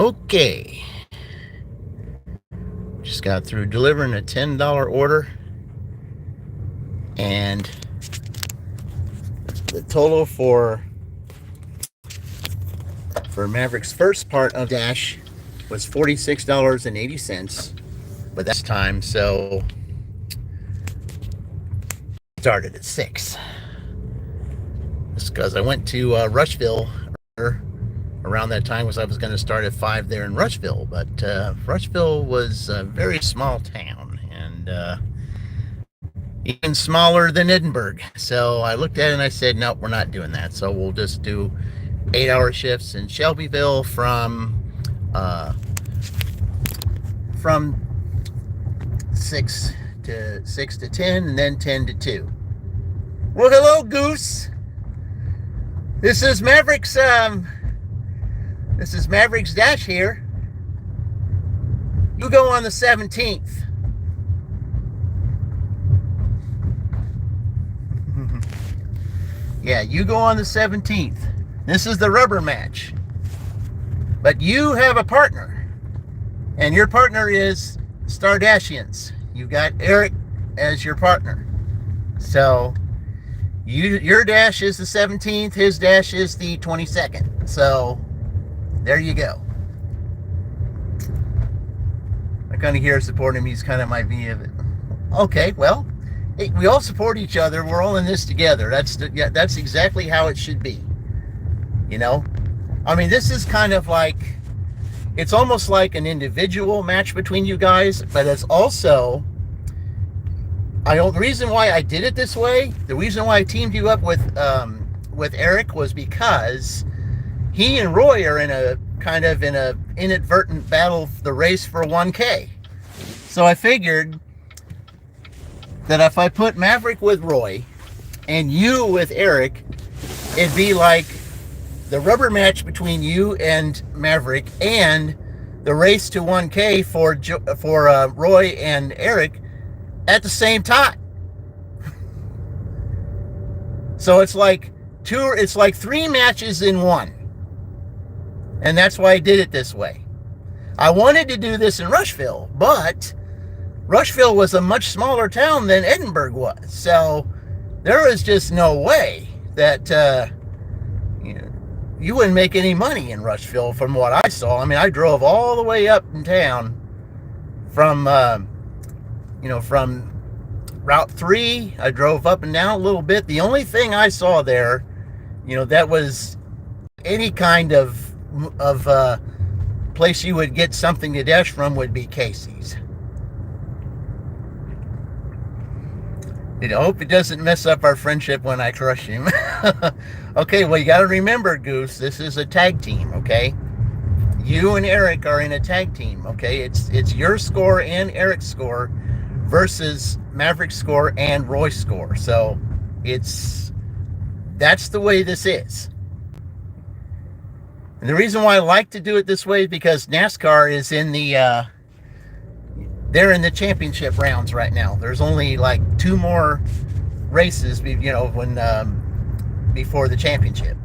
Okay, just got through delivering a $10 order, and the total for Maverick's first part of Dash was $46.80, but that's time, so started at 6. It's because I went to Rushville around that time, was I was going to start at 5 there in Rushville, but Rushville was a very small town, and even smaller than Edinburgh. So I looked at it and I said, nope, we're not doing that. So we'll just do 8-hour shifts in Shelbyville from 6 to 10, and then 10 to 2. Well, hello, Goose. This is Maverick's Dash here. You go on the 17th. Yeah, you go on the 17th. This is the rubber match. But you have a partner. And your partner is Stardashians. You've got Eric as your partner. So your dash is the 17th, his dash is the 22nd. So there you go. I kind of hear support him. He's kind of my view of it. Okay, well, hey, we all support each other. We're all in this together. That's exactly how it should be. You know, I mean, this is kind of like, it's almost like an individual match between you guys, but it's also, the reason why I did it this way, the reason why I teamed you up with Eric was because he and Roy are in a inadvertent battle, the race for 1K. So I figured that if I put Maverick with Roy and you with Eric, it'd be like the rubber match between you and Maverick and the race to 1K for Roy and Eric at the same time. So it's like 3 matches in one. And that's why I did it this way. I wanted to do this in Rushville, but Rushville was a much smaller town than Edinburgh was. So there was just no way that you wouldn't make any money in Rushville from what I saw. I mean, I drove all the way up in town from Route 3. I drove up and down a little bit. The only thing I saw there, that was any kind of place you would get something to dash from would be Casey's. I hope it doesn't mess up our friendship when I crush him. Okay, well, you got to remember, Goose, this is a tag team, okay? You and Eric are in a tag team, okay? It's your score and Eric's score versus Maverick's score and Roy's score. So that's the way this is. And the reason why I like to do it this way is because NASCAR is they're in the championship rounds right now. There's only like 2 more races, before the championship.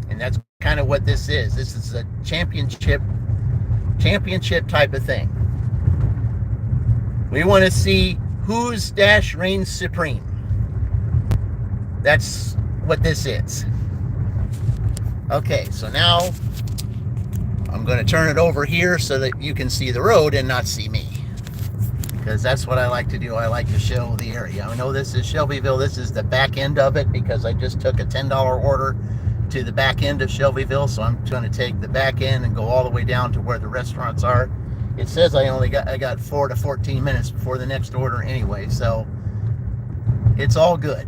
And that's kind of what this is. This is a championship type of thing. We want to see whose dash reigns supreme. That's what this is. Okay, so now I'm going to turn it over here so that you can see the road and not see me. Because that's what I like to do. I like to show the area. I know this is Shelbyville. This is the back end of it because I just took a $10 order to the back end of Shelbyville. So I'm going to take the back end and go all the way down to where the restaurants are. It says I got 4 to 14 minutes before the next order anyway. So it's all good.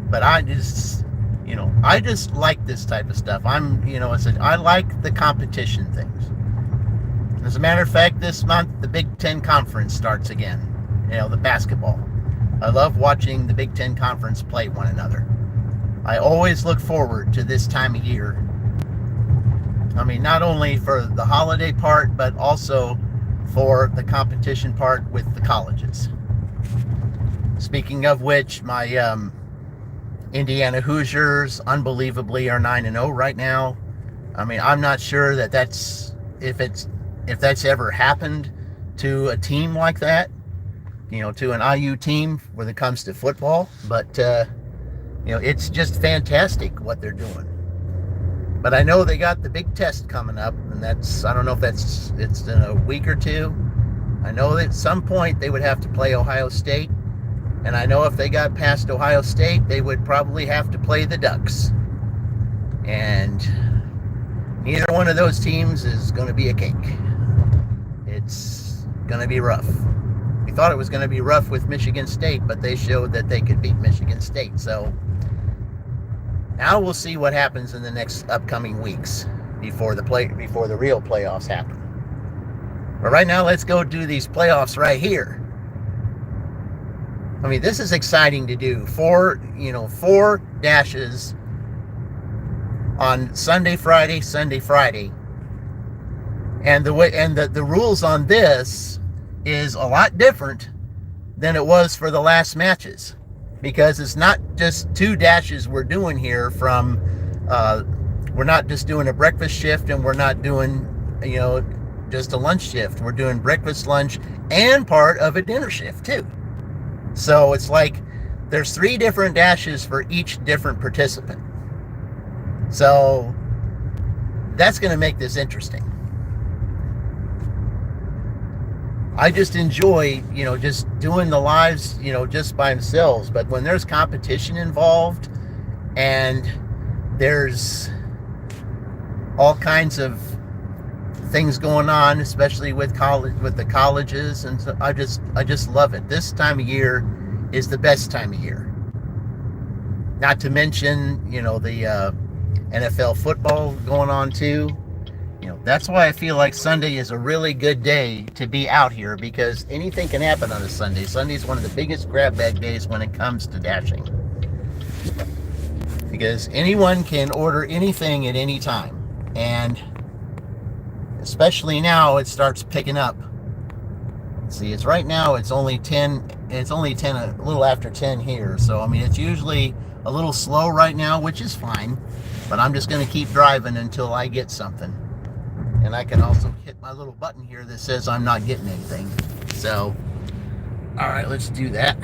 But I just like this type of stuff. I like the competition things. As a matter of fact, this month, the Big Ten Conference starts again. The basketball. I love watching the Big Ten Conference play one another. I always look forward to this time of year. I mean, not only for the holiday part, but also for the competition part with the colleges. Speaking of which, my Indiana Hoosiers, unbelievably, are 9-0 right now. I mean, I'm not sure that if that's ever happened to a team like that, to an IU team when it comes to football. But it's just fantastic what they're doing. But I know they got the big test coming up, and I don't know if it's in a week or two. I know that at some point they would have to play Ohio State, and I know if they got past Ohio State, they would probably have to play the Ducks. And neither one of those teams is going to be a cake. It's going to be rough. We thought it was going to be rough with Michigan State, but they showed that they could beat Michigan State. So now we'll see what happens in the next upcoming weeks before the real playoffs happen. But right now, let's go do these playoffs right here. I mean, this is exciting to do. Four dashes on Sunday, Friday, Sunday, Friday. And the rules on this is a lot different than it was for the last matches, because it's not just 2 dashes we're doing here from we're not just doing a breakfast shift, and we're not doing just a lunch shift. We're doing breakfast, lunch, and part of a dinner shift too. So it's like there's 3 different dashes for each different participant. So that's going to make this interesting. I just enjoy, just doing the lives, just by themselves. But when there's competition involved and there's all kinds of things going on, especially with the colleges, and so I just love it. This time of year is the best time of year. Not to mention, the NFL football going on too. That's why I feel like Sunday is a really good day to be out here, because anything can happen on a Sunday. Sunday's one of the biggest grab bag days when it comes to dashing, because anyone can order anything at any time, and especially now it starts picking up. See, it's right now it's only 10, a little after 10 here. So I mean, it's usually a little slow right now, which is fine, but I'm just going to keep driving until I get something. And I can also hit my little button here that says I'm not getting anything. So, all right, let's do that.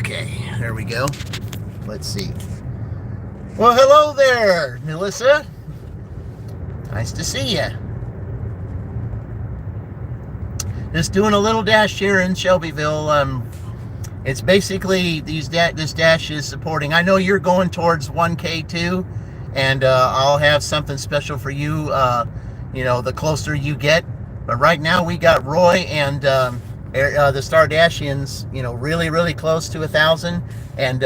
Okay, there we go. Let's see. Well, hello there, Melissa. Nice to see you. Just doing a little dash here in Shelbyville. It's basically this dash is supporting. I know you're going towards 1K too, and I'll have something special for you. The closer you get. But right now we got Roy and the Stardashians. Really, really close to 1,000. And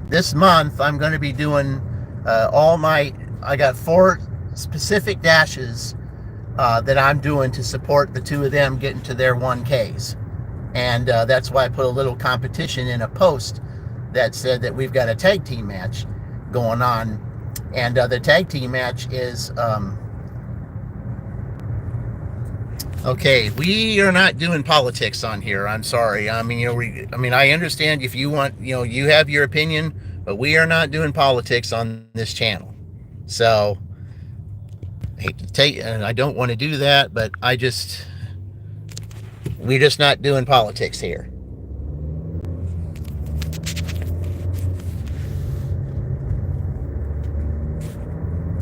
this month I'm going to be doing I got 4 specific dashes that I'm doing to support the 2 of them getting to their 1Ks. And that's why I put a little competition in a post that said that we've got a tag team match going on. And the tag team match is, okay, we are not doing politics on here. I'm sorry. I mean, I understand if you want, you have your opinion, but we are not doing politics on this channel. So, I hate to tell you, and I don't want to do that, but we're just not doing politics here.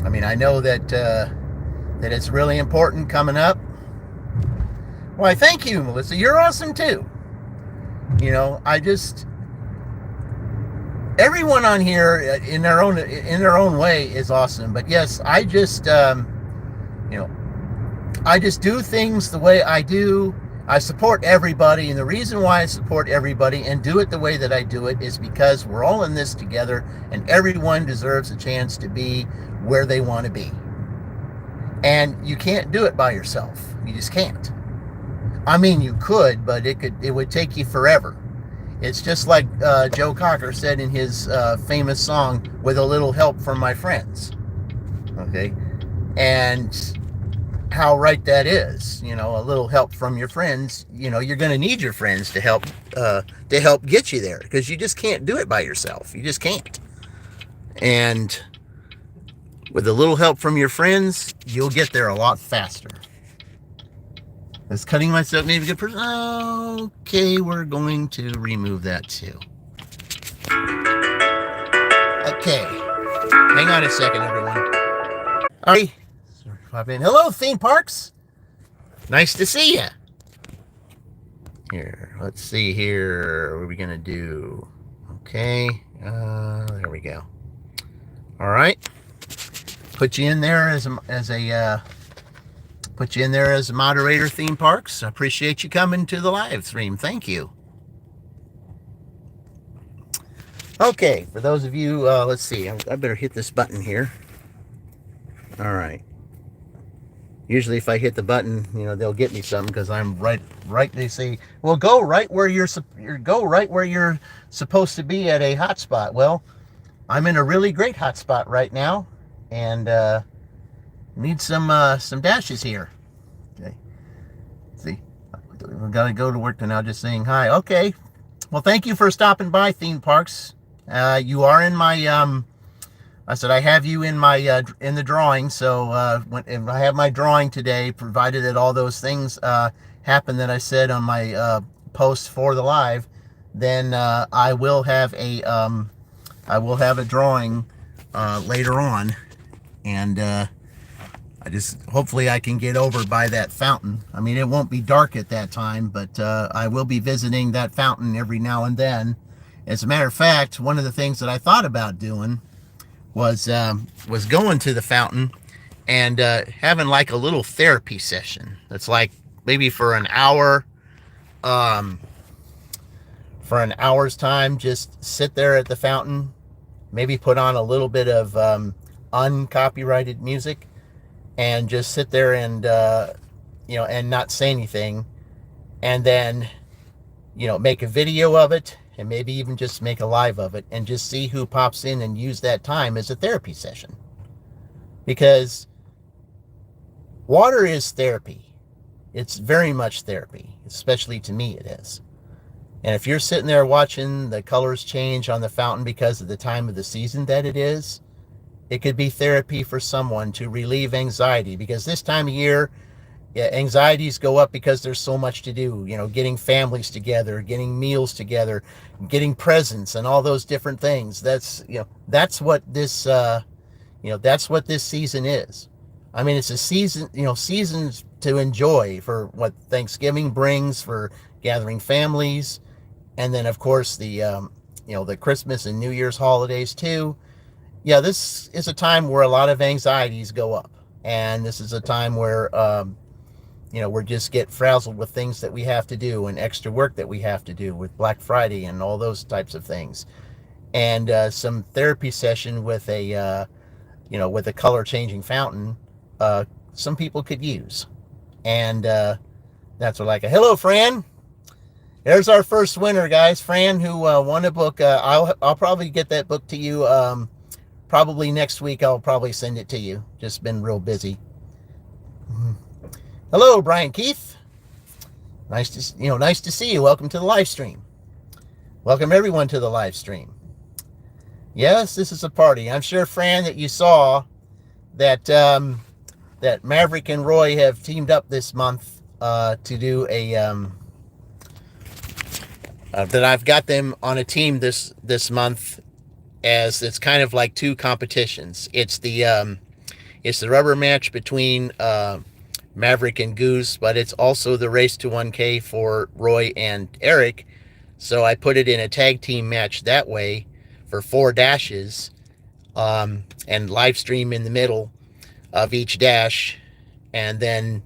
I mean, I know that it's really important coming up. Why, thank you, Melissa. You're awesome too. Everyone on here in their own way is awesome. But yes, I just do things the way I do. I support everybody, and the reason why I support everybody and do it the way that I do it is because we're all in this together, and everyone deserves a chance to be where they want to be. And you can't do it by yourself. You just can't. I mean, you could, but it would take you forever. It's just like Joe Cocker said in his famous song, "With a little help from my friends." Okay? And how right that is. You know, a little help from your friends. You know, you're going to need your friends to help get you there, because you just can't do it by yourself. You just can't. And with a little help from your friends, you'll get there a lot faster. Is cutting myself maybe a good person? Okay, we're going to remove that too. Okay, hang on a second, everyone. All right, pop in. Hello, theme parks. Nice to see you. Here, let's see here. What are we gonna do? Okay, there we go. All right, put you in there as a moderator, theme parks. I appreciate you coming to the live stream. Thank you. Okay, for those of you, let's see. I better hit this button here. All right. Usually, if I hit the button, you know, they'll get me something, because I'm right. They say, well, go right where you're supposed to be at a hotspot. Well, I'm in a really great hotspot right now, and need some dashes here. Okay. See, we gotta go to work now. Just saying hi. Okay. Well, thank you for stopping by, theme parks. You are in my I said I have you in my in the drawing. So when I have my drawing today, provided that all those things happen that I said on my post for the live, then I will have a drawing later on, and hopefully I can get over by that fountain. I mean, it won't be dark at that time, but I will be visiting that fountain every now and then. As a matter of fact, one of the things that I thought about doing was going to the fountain and having like a little therapy session. That's like maybe for an hour, for an hour's time, just sit there at the fountain, maybe put on a little bit of uncopyrighted music, and just sit there and and not say anything, and then make a video of it, and maybe even just make a live of it, and just see who pops in and use that time as a therapy session. Because water is therapy. It's very much therapy, especially to me it is. And if you're sitting there watching the colors change on the fountain because of the time of the season that it is, it could be therapy for someone to relieve anxiety, because this time of year, anxieties go up because there's so much to do, getting families together, getting meals together, getting presents, and all those different things. That's what this season is. I mean, it's a season, seasons to enjoy for what Thanksgiving brings, for gathering families, and then of course the Christmas and New Year's holidays too. Yeah, this is a time where a lot of anxieties go up, and this is a time where we just get frazzled with things that we have to do, and extra work that we have to do with Black Friday and all those types of things. And some therapy session with a color changing fountain, some people could use. And that's what, like, hello, Fran. There's our first winner, guys. Fran, who won a book. I'll probably get that book to you probably next week. I'll probably send it to you. Just been real busy. Hello, Brian Keith. Nice to see you. Welcome to the live stream. Welcome everyone to the live stream. Yes, this is a party. I'm sure, Fran, that you saw that that Maverick and Roy have teamed up this month to do a that I've got them on a team this month, as it's kind of like two competitions. It's the rubber match between Maverick and Goose, but it's also the race to 1K for Roy and Eric. So I put it in a tag team match that way for 4 dashes, and live stream in the middle of each dash. And then,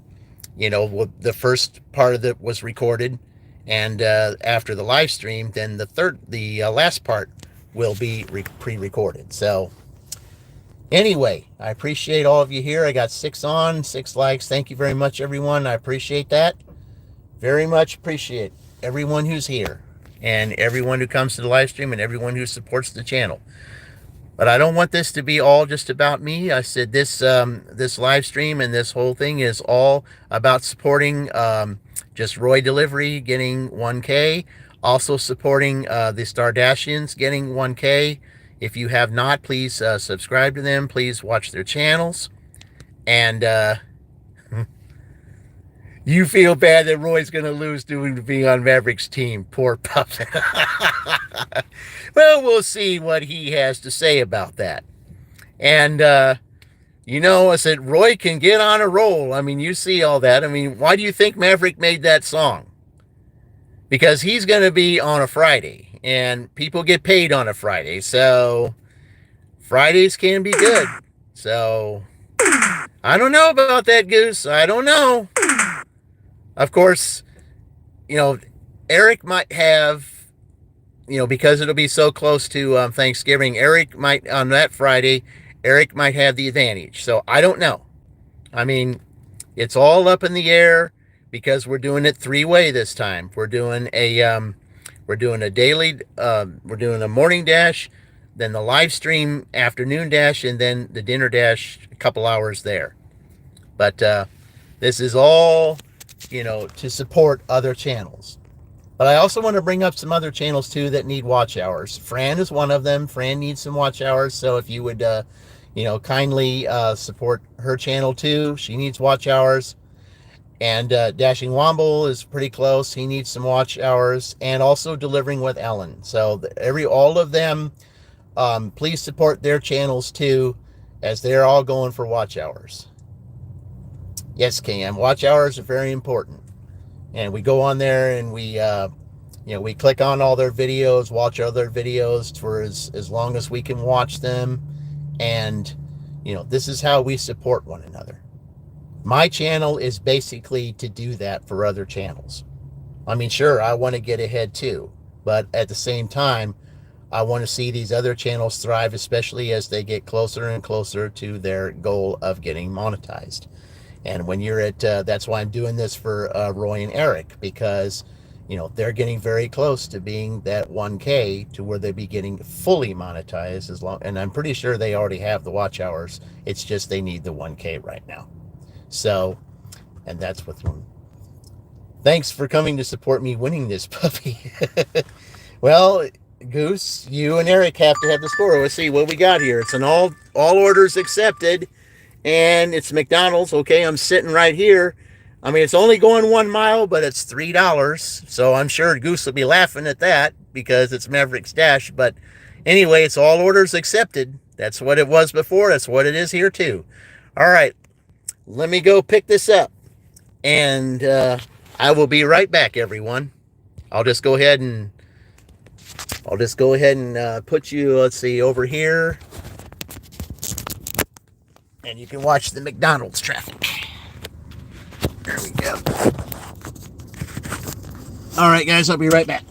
the first part of it was recorded, and after the live stream, then the last part will be pre-recorded. So anyway, I appreciate all of you here. I got 6 likes. Thank you very much, everyone. I appreciate that. Very much appreciate everyone who's here, and everyone who comes to the live stream, and everyone who supports the channel. But I don't want this to be all just about me. I said this live stream and this whole thing is all about supporting just Roy Delivery getting 1K, also supporting the Stardashians getting 1K. If you have not, please subscribe to them. Please watch their channels. And you feel bad that Roy's going to lose to be on Maverick's team. Poor puppet. Well, we'll see what he has to say about that. And, I said, Roy can get on a roll. I mean, you see all that. I mean, why do you think Maverick made that song? Because he's going to be on a Friday, and people get paid on a Friday. So, Fridays can be good. So, I don't know about that, Goose. I don't know. Of course, Eric might have, because it'll be so close to Thanksgiving, Eric might, on that Friday, Eric might have the advantage. So I don't know. I mean, it's all up in the air because we're doing it three-way this time. We're doing a daily, we're doing a morning dash, then the live stream afternoon dash, and then the dinner dash a couple hours there. But this is all, to support other channels. But I also want to bring up some other channels too that need watch hours. Fran is one of them. Fran needs some watch hours. So if you would, kindly support her channel too. She needs watch hours. And Dashing Womble is pretty close. He needs some watch hours. And also Delivering with Ellen. So all of them, please support their channels too, as they're all going for watch hours. Yes, Cam. Watch hours are very important. And we go on there and we click on all their videos, watch other videos for as long as we can watch them. And, this is how we support one another. My channel is basically to do that for other channels. I mean, sure, I want to get ahead too. But at the same time, I want to see these other channels thrive, especially as they get closer and closer to their goal of getting monetized. And when you're at, that's why I'm doing this for Roy and Eric, because, they're getting very close to being that 1K to where they'd be getting fully monetized and I'm pretty sure they already have the watch hours. It's just they need the 1K right now. So, and that's with them. Thanks for coming to support me winning this puppy. Well, Goose, you and Eric have to have the score. Let's see what we got here. It's an all orders accepted. And it's McDonald's. Okay, I'm sitting right here. I mean, it's only going 1 mile, but it's $3. So I'm sure Goose will be laughing at that because it's Maverick's Dash. But anyway, it's all orders accepted. That's what it was before. That's what it is here too. All right, let me go pick this up. And I will be right back, everyone. I'll just go ahead and put you, let's see, over here. And you can watch the McDonald's traffic. There we go. All right, guys, I'll be right back.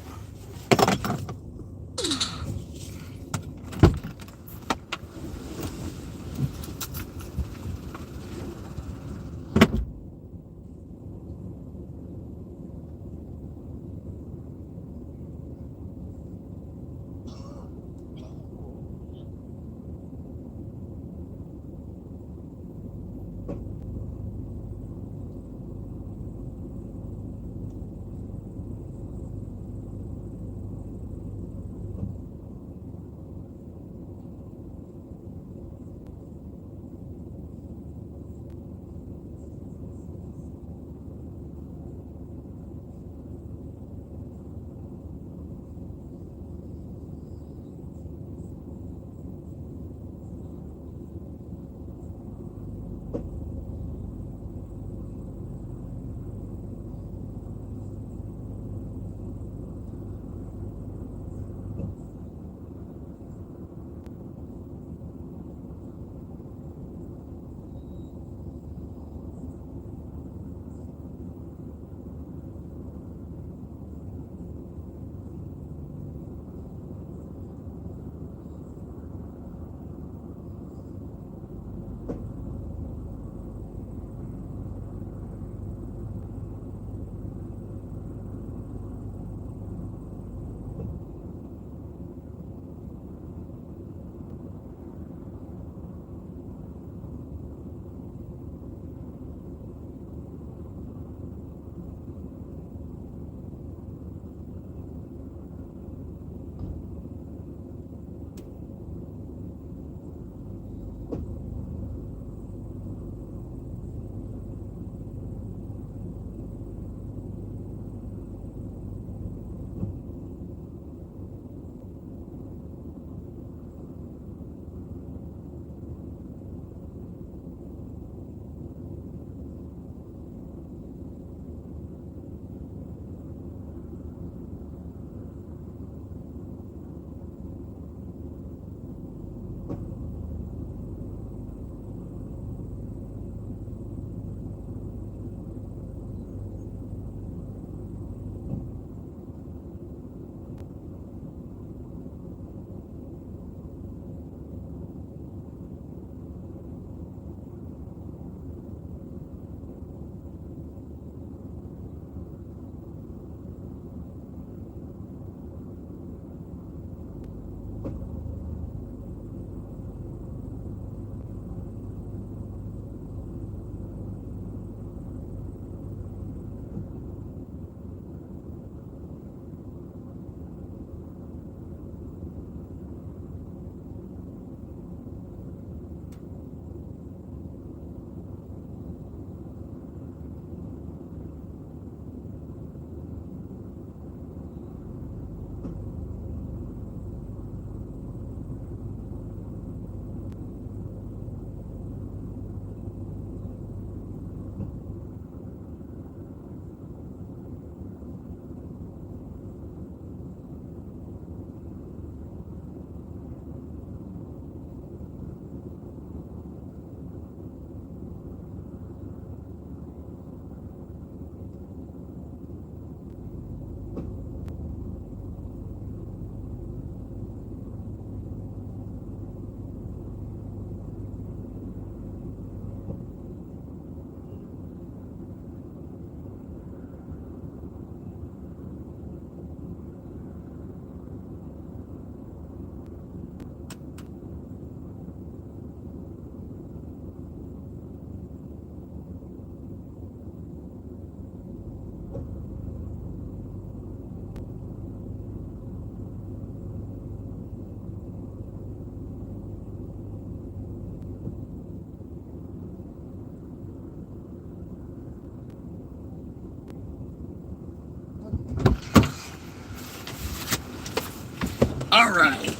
All right.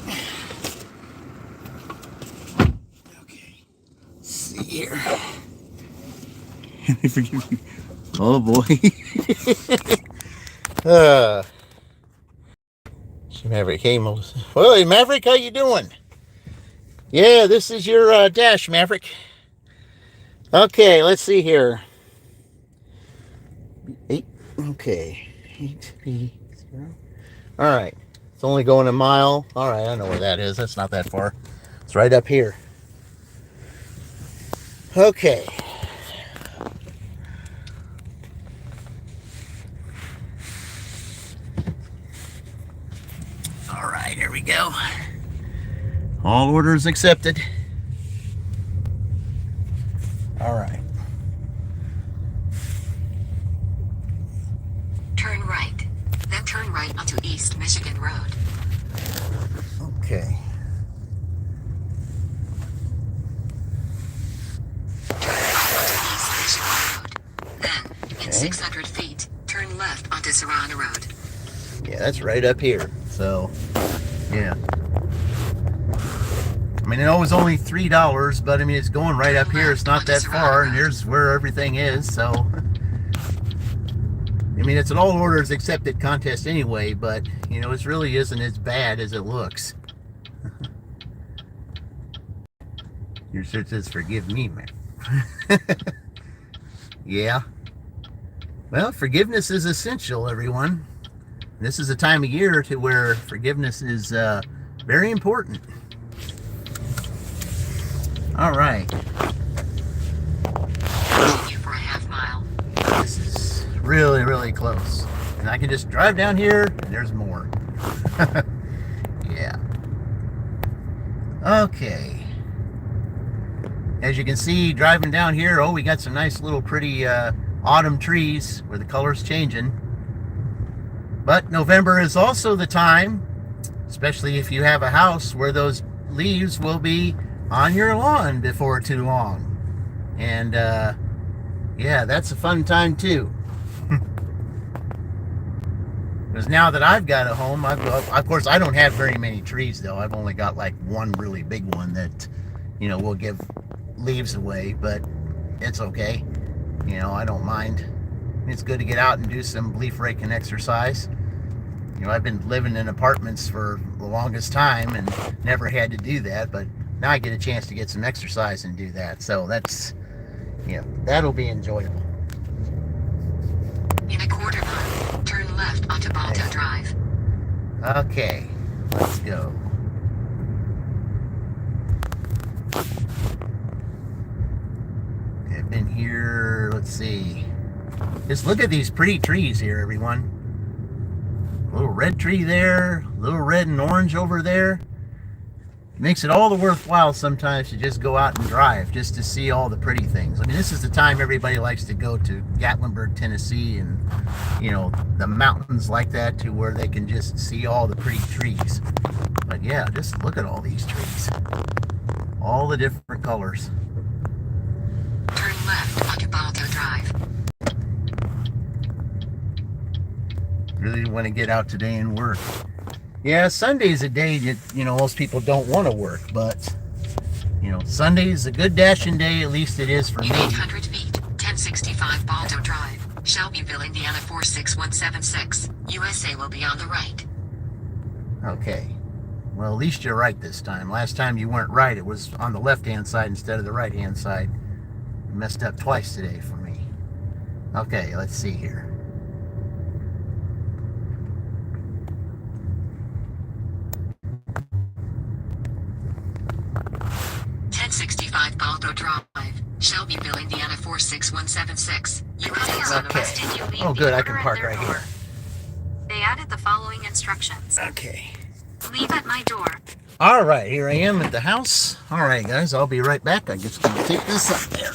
Okay. Let's see here. Forgive me. Oh boy. Maverick, hey, well, hey, Maverick, how you doing? Yeah, this is your dash, Maverick. Okay, let's see here. 8, okay. 8B0. All right. It's only going a mile. All right, I know where that is. That's not that far. It's right up here. Okay. All right, here we go. All orders accepted. All right. Turn right. Then turn right onto East Michigan Road. Okay. In 600 feet, turn left onto Serrano Road. Yeah, that's right up here. So, yeah. I mean, it was only $3, but I mean, it's going right up here. It's not that far, and here's where everything is. So, I mean, it's an all orders accepted contest anyway, but, you know, it really isn't as bad as it looks. Your shirt says, forgive me, man. Yeah. Well, forgiveness is essential, everyone. This is a time of year to where forgiveness is very important. All right. Continue for a half mile. This is really, really close. And I can just drive down here, and there's more. Yeah. Okay. As you can see, driving down here, oh, we got some nice little pretty autumn trees where the color's changing. But November is also the time, especially if you have a house, where those leaves will be on your lawn before too long. And yeah, that's a fun time too. Because now that I've got a home, of course I don't have very many trees though. I've only got like one really big one that, you know, will give leaves away, but it's okay. You know, I don't mind. It's good to get out and do some leaf raking exercise. You know, I've been living in apartments for the longest time and never had to do that, but now I get a chance to get some exercise and do that. So that's, you know, that'll be enjoyable. In a quarter mile, turn left onto Balto Drive. Okay, let's go. I've been here, let's see. Just look at these pretty trees here, everyone. A little red tree there, a little red and orange over there. It makes it all the worthwhile sometimes to just go out and drive, just to see all the pretty things. I mean, this is the time everybody likes to go to Gatlinburg, Tennessee, and, you know, the mountains like that, to where they can just see all the pretty trees. But yeah, just look at all these trees. All the different colors. Turn left onto Balto Drive. Really want to get out today and work. Yeah, Sunday's a day that, you know, most people don't want to work, but, you know, Sunday's a good dashing day, at least it is for me. 800 feet, 1065 Balto Drive, Shelbyville, Indiana 46176. USA will be on the right. Okay. Well, at least you're right this time. Last time you weren't right. It was on the left-hand side instead of the right-hand side. You messed up twice today for me. Okay, let's see here. Balto Drive, Shelbyville, Indiana 46176. USA is on the west. Oh, good. I can park right here. They added the following instructions. Okay. Leave at my door. All right, here I am at the house. All right, guys, I'll be right back. I'm just going to take this up there.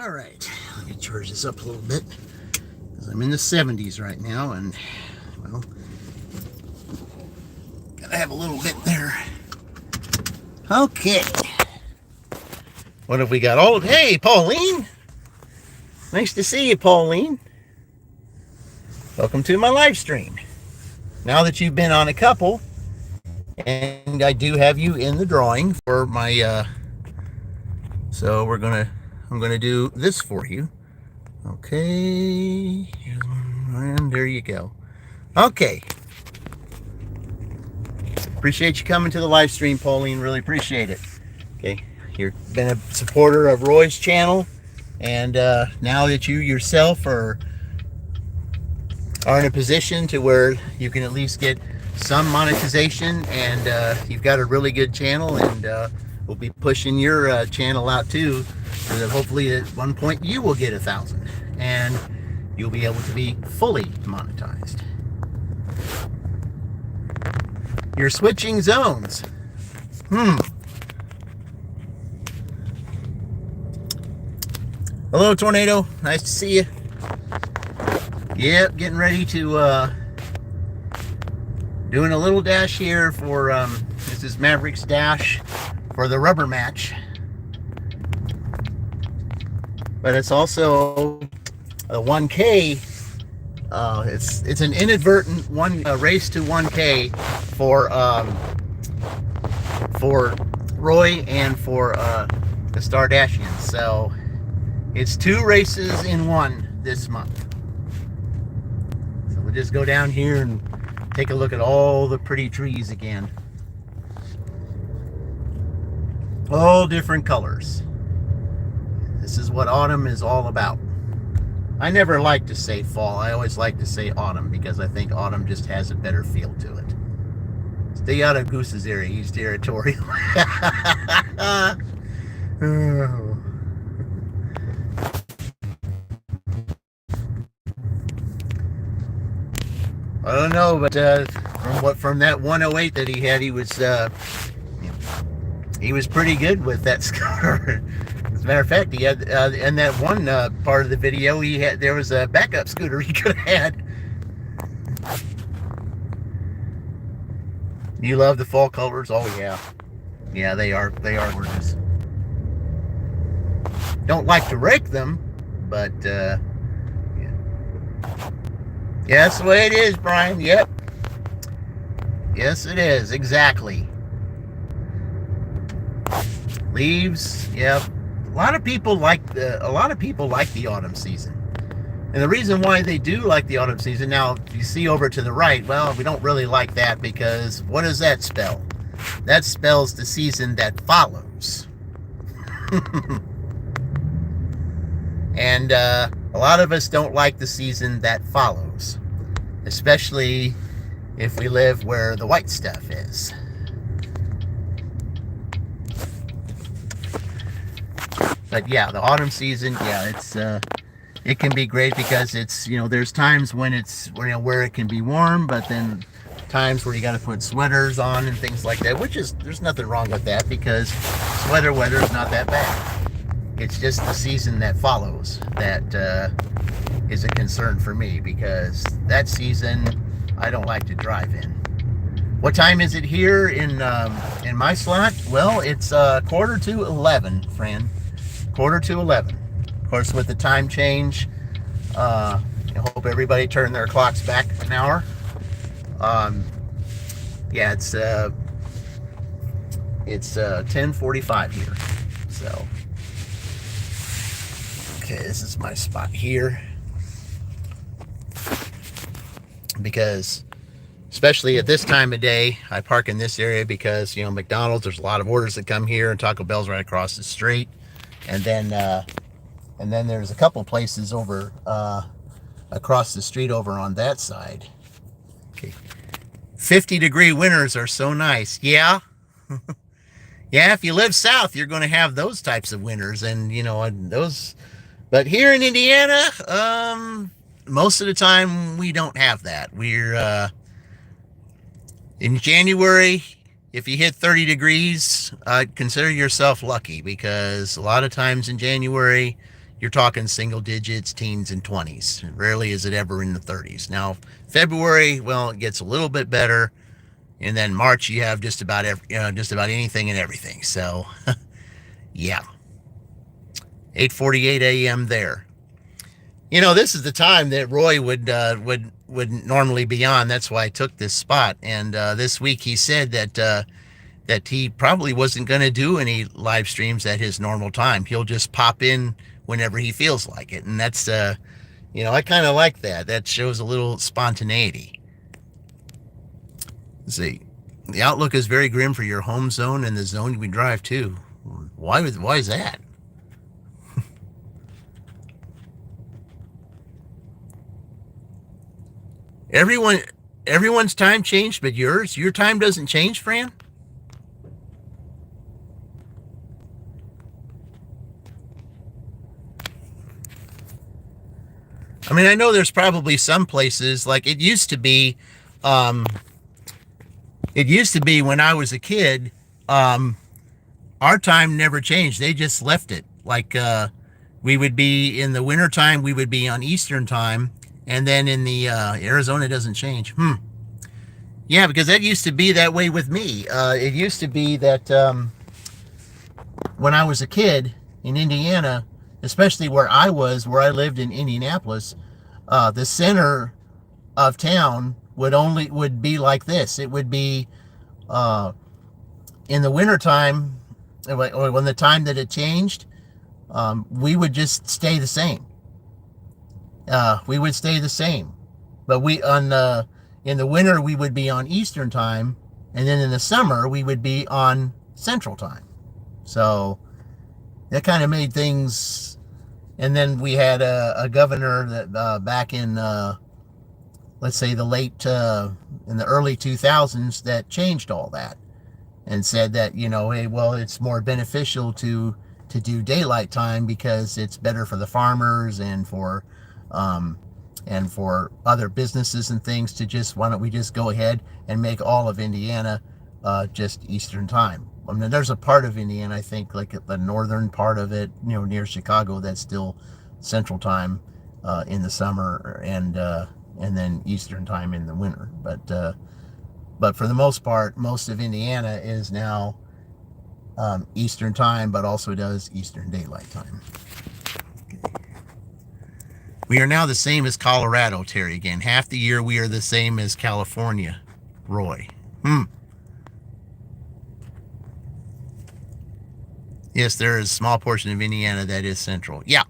All right, let me charge this up a little bit because I'm in the 70s right now, and well, gotta have a little bit there. Okay, what have we got? Oh, hey, Pauline. Nice to see you, Pauline. Welcome to my live stream. Now that you've been on a couple, and I do have you in the drawing for my, so I'm gonna do this for you. Okay, and there you go. Okay. Appreciate you coming to the live stream, Pauline. Really appreciate it. Okay, you've been a supporter of Roy's channel, and now that you yourself are in a position to where you can at least get some monetization, and you've got a really good channel, and we'll be pushing your channel out too, so that hopefully at one point you will get 1,000 and you'll be able to be fully monetized. You're switching zones. Hello, Tornado. Nice to see you. Yep, getting ready to doing a little dash here for this is Maverick's dash for the rubber match, but it's also a 1K. It's an inadvertent race to 1K for Roy and for the Stardashians. So it's 2 races in 1 this month. So we'll just go down here and take a look at all the pretty trees again. All different colors. This is what autumn is all about. I never like to say fall. I always like to say autumn because I think autumn just has a better feel to it. Stay out of Goose's area. He's territorial. Oh. I don't know, but from that 108 that he had, he was pretty good with that scooter. As a matter of fact, he had in that one part of the video, there was a backup scooter he could have had. You love the fall colors? Oh yeah, they are gorgeous. Don't like to rake them, but yeah. Yeah, that's the way it is, Brian. Yep. Yes, it is. Exactly. Leaves. Yep. A lot of people like the autumn season. And the reason why they do like the autumn season, now you see over to the right, well, we don't really like that because what does that spell? That spells the season that follows. And a lot of us don't like the season that follows, especially if we live where the white stuff is. But yeah, the autumn season, yeah, it can be great because it's, there's times when it's, where it can be warm, but then times where you got to put sweaters on and things like that, there's nothing wrong with that because sweater weather is not that bad. It's just the season that follows that is a concern for me because that season I don't like to drive in. What time is it here in my slot? Well, it's 11:45, friend. 11:45. Of course, with the time change, I hope everybody turned their clocks back an hour. Yeah, it's 10:45 here. So. Okay, this is my spot here because especially at this time of day, I park in this area because, McDonald's, there's a lot of orders that come here, and Taco Bell's right across the street. And then there's a couple places over across the street over on that side. Okay. 50-degree winters are so nice. Yeah. Yeah, if you live south, you're going to have those types of winters, and those. But here in Indiana, most of the time we don't have that. We're in January. If you hit 30 degrees, consider yourself lucky because a lot of times in January you're talking single digits, teens, and 20s. Rarely is it ever in the 30s. Now, February, well, it gets a little bit better, and then March you have just about just about anything and everything. So, yeah, 8:48 a.m. there. This is the time that Roy would normally be on. That's why I took this spot. And this week he said that he probably wasn't going to do any live streams at his normal time. He'll just pop in whenever he feels like it. And that's, I kind of like that. That shows a little spontaneity. Let's see. The outlook is very grim for your home zone and the zone we drive to. Why is that? Everyone's time changed, but your time doesn't change, Fran? I mean, I know there's probably some places, like it used to be when I was a kid, our time never changed. They just left it. Like we would be in the wintertime, we would be on Eastern time, and then in the Arizona, it doesn't change. Yeah, because that used to be that way with me. It used to be that when I was a kid in Indiana, especially where I lived in Indianapolis, the center of town would be like this. It would be in the wintertime, or when the time that it changed, we would just stay the same. We would stay the same, but in the winter we would be on Eastern time, and then in the summer we would be on Central time. So that kind of made things. And then we had a governor that back in let's say in the early 2000s, that changed all that and said that, hey, well, it's more beneficial to do daylight time because it's better for the farmers and for other businesses and things why don't we just go ahead and make all of Indiana just Eastern time. I mean, there's a part of Indiana, I think, like the northern part of it, near Chicago, that's still Central time in the summer, and then Eastern time in the winter. But for the most part, most of Indiana is now Eastern time, but also does Eastern Daylight Time. We are now the same as Colorado, Terry. Again, half the year we are the same as California, Roy. Yes, there is a small portion of Indiana that is central. Yeah,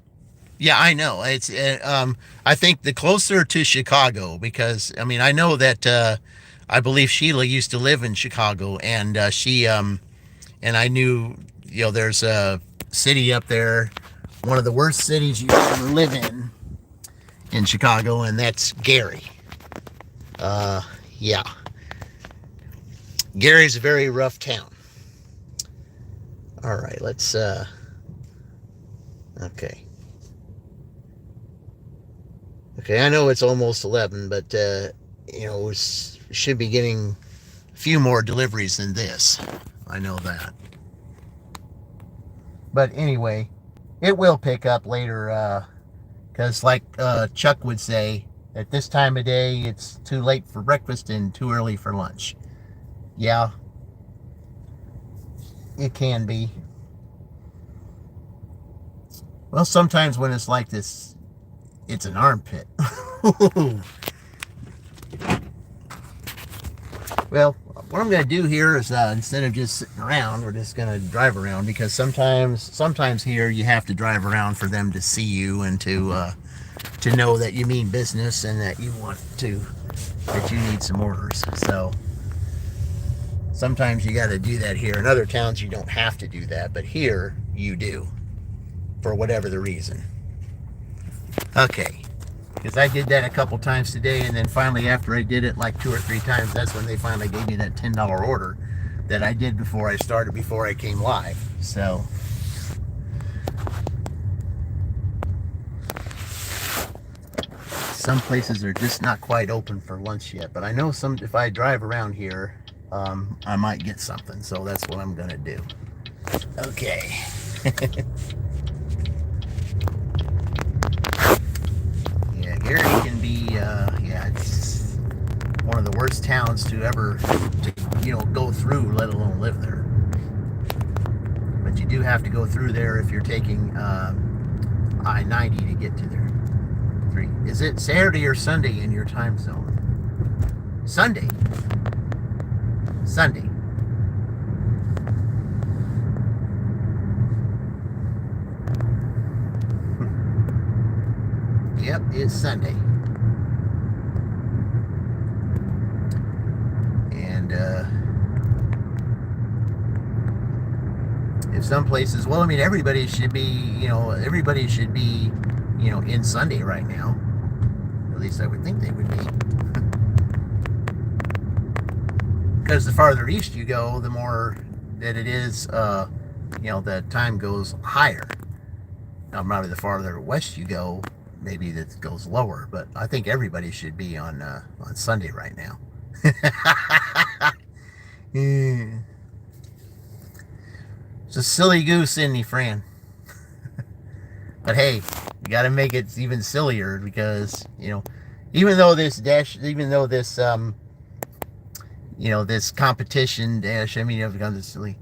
I know. It's I think the closer to Chicago, because I mean I know that I believe Sheila used to live in Chicago, and she and I knew there's a city up there, one of the worst cities you can ever live in Chicago, and that's Gary. Yeah, Gary's a very rough town. All right, let's, okay, I know it's almost 11, but, we should be getting a few more deliveries than this. I know that. But anyway, it will pick up later, because like Chuck would say, at this time of day, it's too late for breakfast and too early for lunch. Yeah. It can be. Well, sometimes when it's like this, it's an armpit. Well, what I'm going to do here is instead of just sitting around, we're just going to drive around, because sometimes here you have to drive around for them to see you and to know that you mean business and that you need some orders. So sometimes you got to do that here. In other towns, you don't have to do that, but here you do, for whatever the reason. Okay, because I did that a couple times today, and then finally, after I did it like 2 or 3 times, that's when they finally gave me that $10 order that I did before I came live. So some places are just not quite open for lunch yet, but I know if I drive around here, I might get something, so that's what I'm gonna do. Okay. yeah, it's one of the worst towns to ever, go through, let alone live there. But you do have to go through there if you're taking I-90 to get to there. Is it Saturday or Sunday in your time zone? Sunday. Sunday. Yep, it's Sunday. And if some places, well, I mean, everybody should be in Sunday right now. At least I would think they would be. Because the farther east you go, the more that it is, the time goes higher. Now, probably the farther west you go, maybe that goes lower. But I think everybody should be on Sunday right now. Yeah. It's a silly goose, isn't he, Fran? But hey, you got to make it even sillier because even though this this competition dash, I mean, it becomes silly.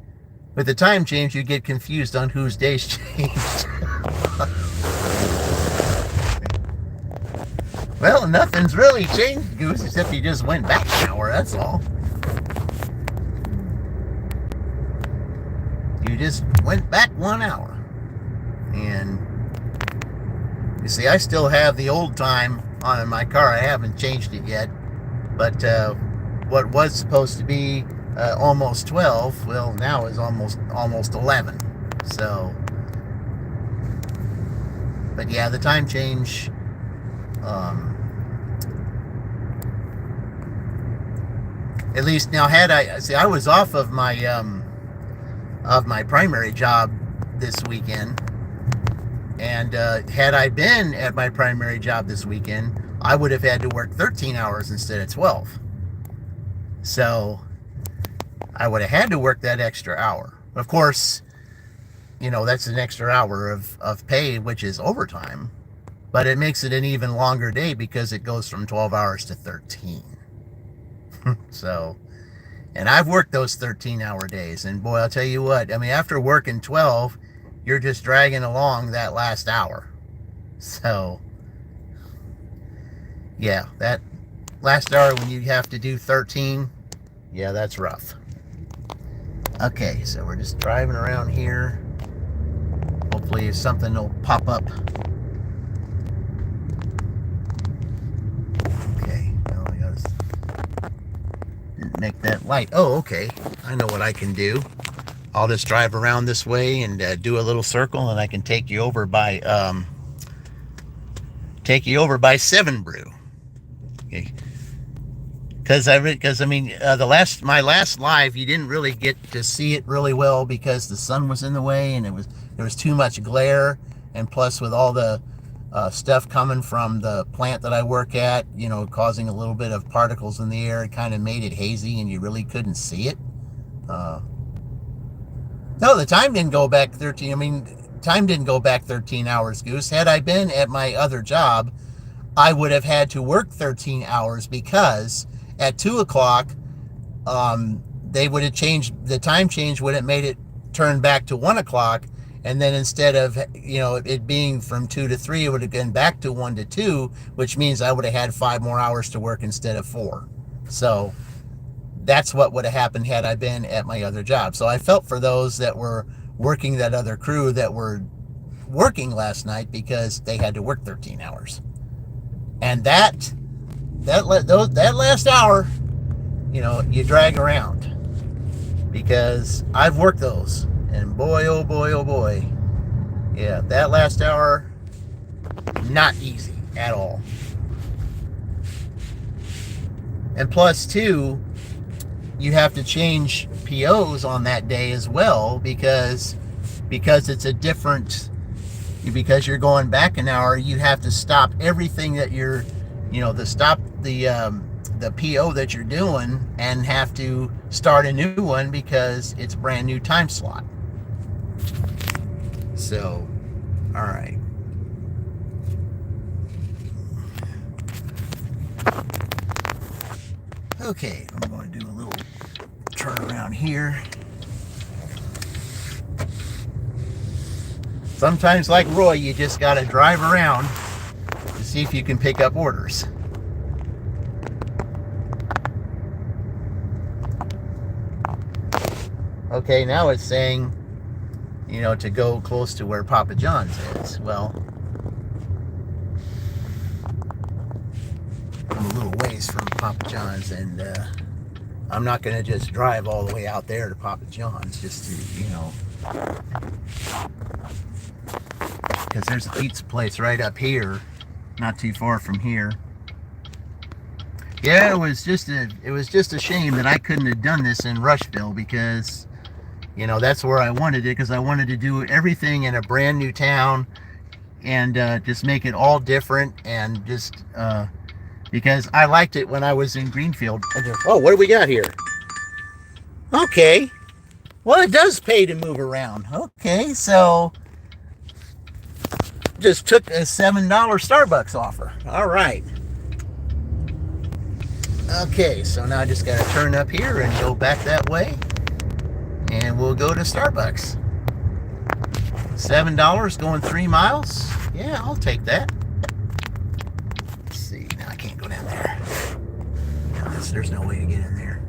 With the time change, you get confused on whose days changed. Well, nothing's really changed, Goose, except you just went back an hour, that's all. You just went back 1 hour. And you see, I still have the old time on my car. I haven't changed it yet. But what was supposed to be almost 12, well, now is almost 11. So, but yeah, the time change, at least now I was off of my primary job this weekend, and had I been at my primary job this weekend, I would have had to work 13 hours instead of 12. So I would have had to work that extra hour. Of course, that's an extra hour of pay, which is overtime, but it makes it an even longer day because it goes from 12 hours to 13. So, and I've worked those 13-hour days, and boy, I'll tell you what, I mean, after working 12, you're just dragging along that last hour. So, yeah, that last hour when you have to do 13, yeah, that's rough. Okay, so we're just driving around here. Hopefully something will pop up. Okay, well, I gotta make that light. Oh, okay, I know what I can do. I'll just drive around this way and do a little circle, and I can take you over by 7 Brew. Okay. Because I mean, my last live, you didn't really get to see it really well because the sun was in the way and there was too much glare, and plus with all the stuff coming from the plant that I work at, causing a little bit of particles in the air, it kind of made it hazy and you really couldn't see it. No, the time didn't go back 13. I mean, time didn't go back 13 hours, Goose. Had I been at my other job, I would have had to work 13 hours because at 2 o'clock, they would have changed, the time change would have made it turn back to 1 o'clock. And then instead of, it being from 2 to 3, it would have gone back to 1 to 2, which means I would have had 5 more hours to work instead of 4. So that's what would have happened had I been at my other job. So I felt for those that were working, that other crew that were working last night because they had to work 13 hours. And that last hour, you drag around, because I've worked those, and boy, oh boy, oh boy, yeah, that last hour, not easy at all. And plus, too, you have to change POs on that day as well, because it's a different, because you're going back an hour, you have to stop everything that you're, stop the PO that you're doing and have to start a new one because it's a brand new time slot. So, all right. Okay, I'm going to do a little turn around here. Sometimes, like Roy, you just got to drive around to see if you can pick up orders. Okay, now it's saying, you know, to go close to where Papa John's is. Well, I'm a little ways from Papa John's, and I'm not going to just drive all the way out there to Papa John's just to, you know, because there's a pizza place right up here, not too far from here. Yeah, it was just a shame that I couldn't have done this in Rushville, because, you know, that's where I wanted it, because I wanted to do everything in a brand new town and just make it all different, and just because I liked it when I was in Greenfield. Oh, what do we got here? Okay. Well, it does pay to move around. Okay, so just took a $7 Starbucks offer. All right. Okay, so now I just got to turn up here and go back that way, and we'll go to Starbucks. $7 going 3 miles. Yeah, I'll take that. Let's see. Now I can't go down there. No, there's no way to get in there.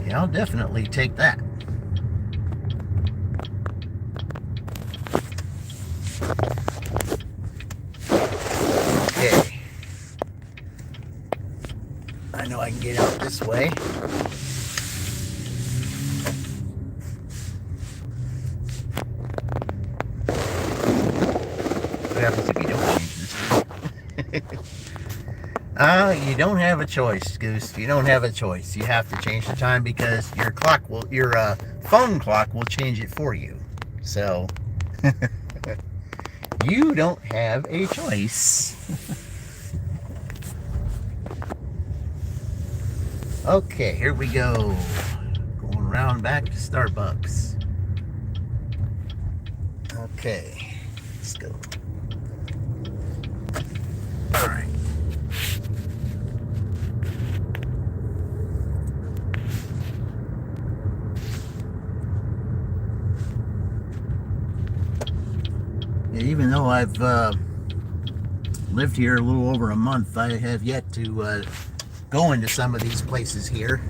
Yeah, I'll definitely take that. Okay. I know I can get out this way. What happens if you don't change this? You don't have a choice, Goose. You don't have a choice. You have to change the time, because your phone clock will change it for you. So you don't have a choice. Okay, here we go. Going around back to Starbucks. Okay, let's go. All right. Yeah, even though I've lived here a little over a month, I have yet to go into some of these places here.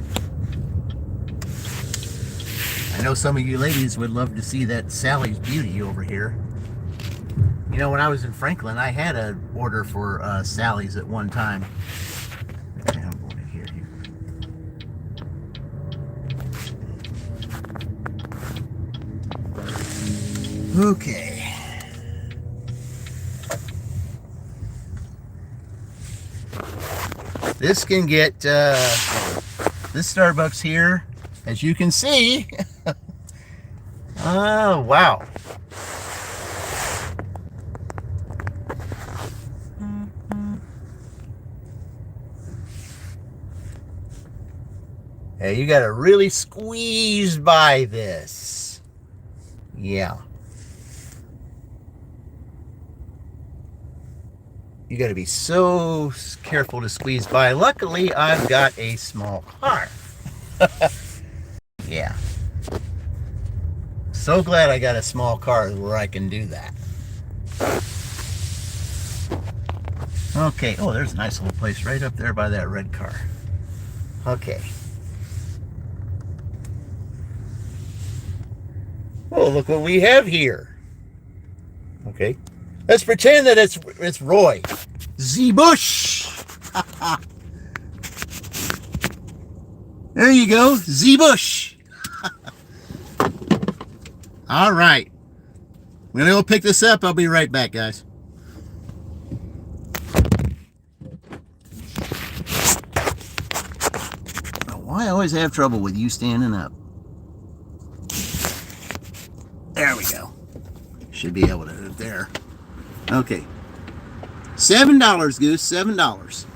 I know some of you ladies would love to see that Sally's Beauty over here. You know, when I was in Franklin, I had an order for Sally's at one time. Okay, I'm going in here. Okay. This can get, this Starbucks here, as you can see. Oh, wow. Hey, you gotta really squeeze by this. Yeah. You got to be so careful to squeeze by. Luckily, I've got a small car. Yeah. So glad I got a small car where I can do that. Okay. Oh, there's a nice little place right up there by that red car. Okay. Oh, look what we have here. Okay. Let's pretend that it's Roy. Z Bush. There you go. Z Bush. All right. We're going to go pick this up. I'll be right back, guys. Why I always have trouble with you standing up. There we go. Should be able to do it there. Okay. $7, Goose. $7.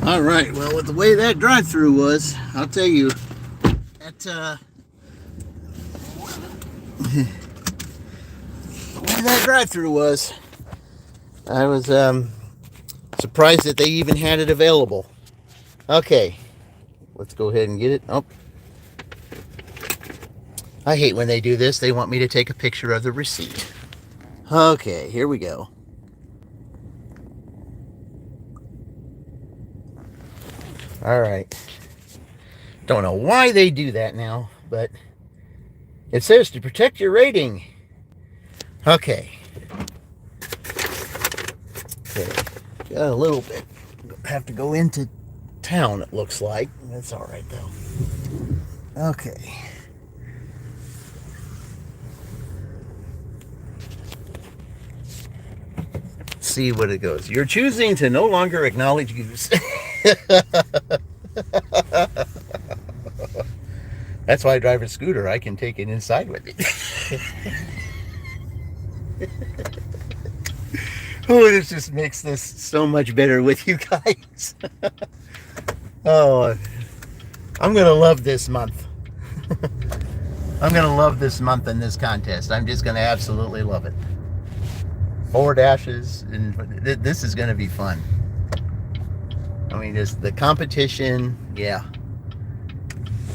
All right, well, with the way that drive-through was, I'll tell you, that, the way that drive-through was, I was surprised that they even had it available. Okay, let's go ahead and get it. Oh, I hate when they do this. They want me to take a picture of the receipt. Okay, here we go. All right. Don't know why they do that now, but it says to protect your rating. Okay. Okay. Got a little bit. Have to go into town, it looks like. That's all right, though. Okay. See what it goes. You're choosing to no longer acknowledge use. That's why I drive a scooter. I can take it inside with me. Oh, this just makes this so much better with you guys. Oh, I'm going to love this month. I'm going to love this month in this contest. I'm just going to absolutely love it. 4 dashes, and this is going to be fun. I mean, just the competition, yeah.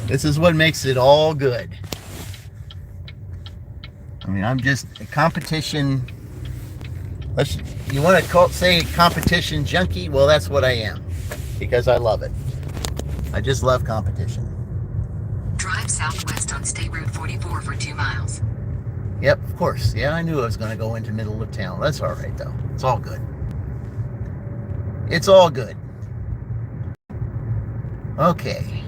This is what makes it all good. I mean, I'm just a competition. You want to say competition junkie? Well, that's what I am, because I love it. I just love competition. Drive southwest on State Route 44 for 2 miles. Yep, of course. Yeah, I knew I was going to go into middle of town. That's all right, though. It's all good. It's all good. Okay.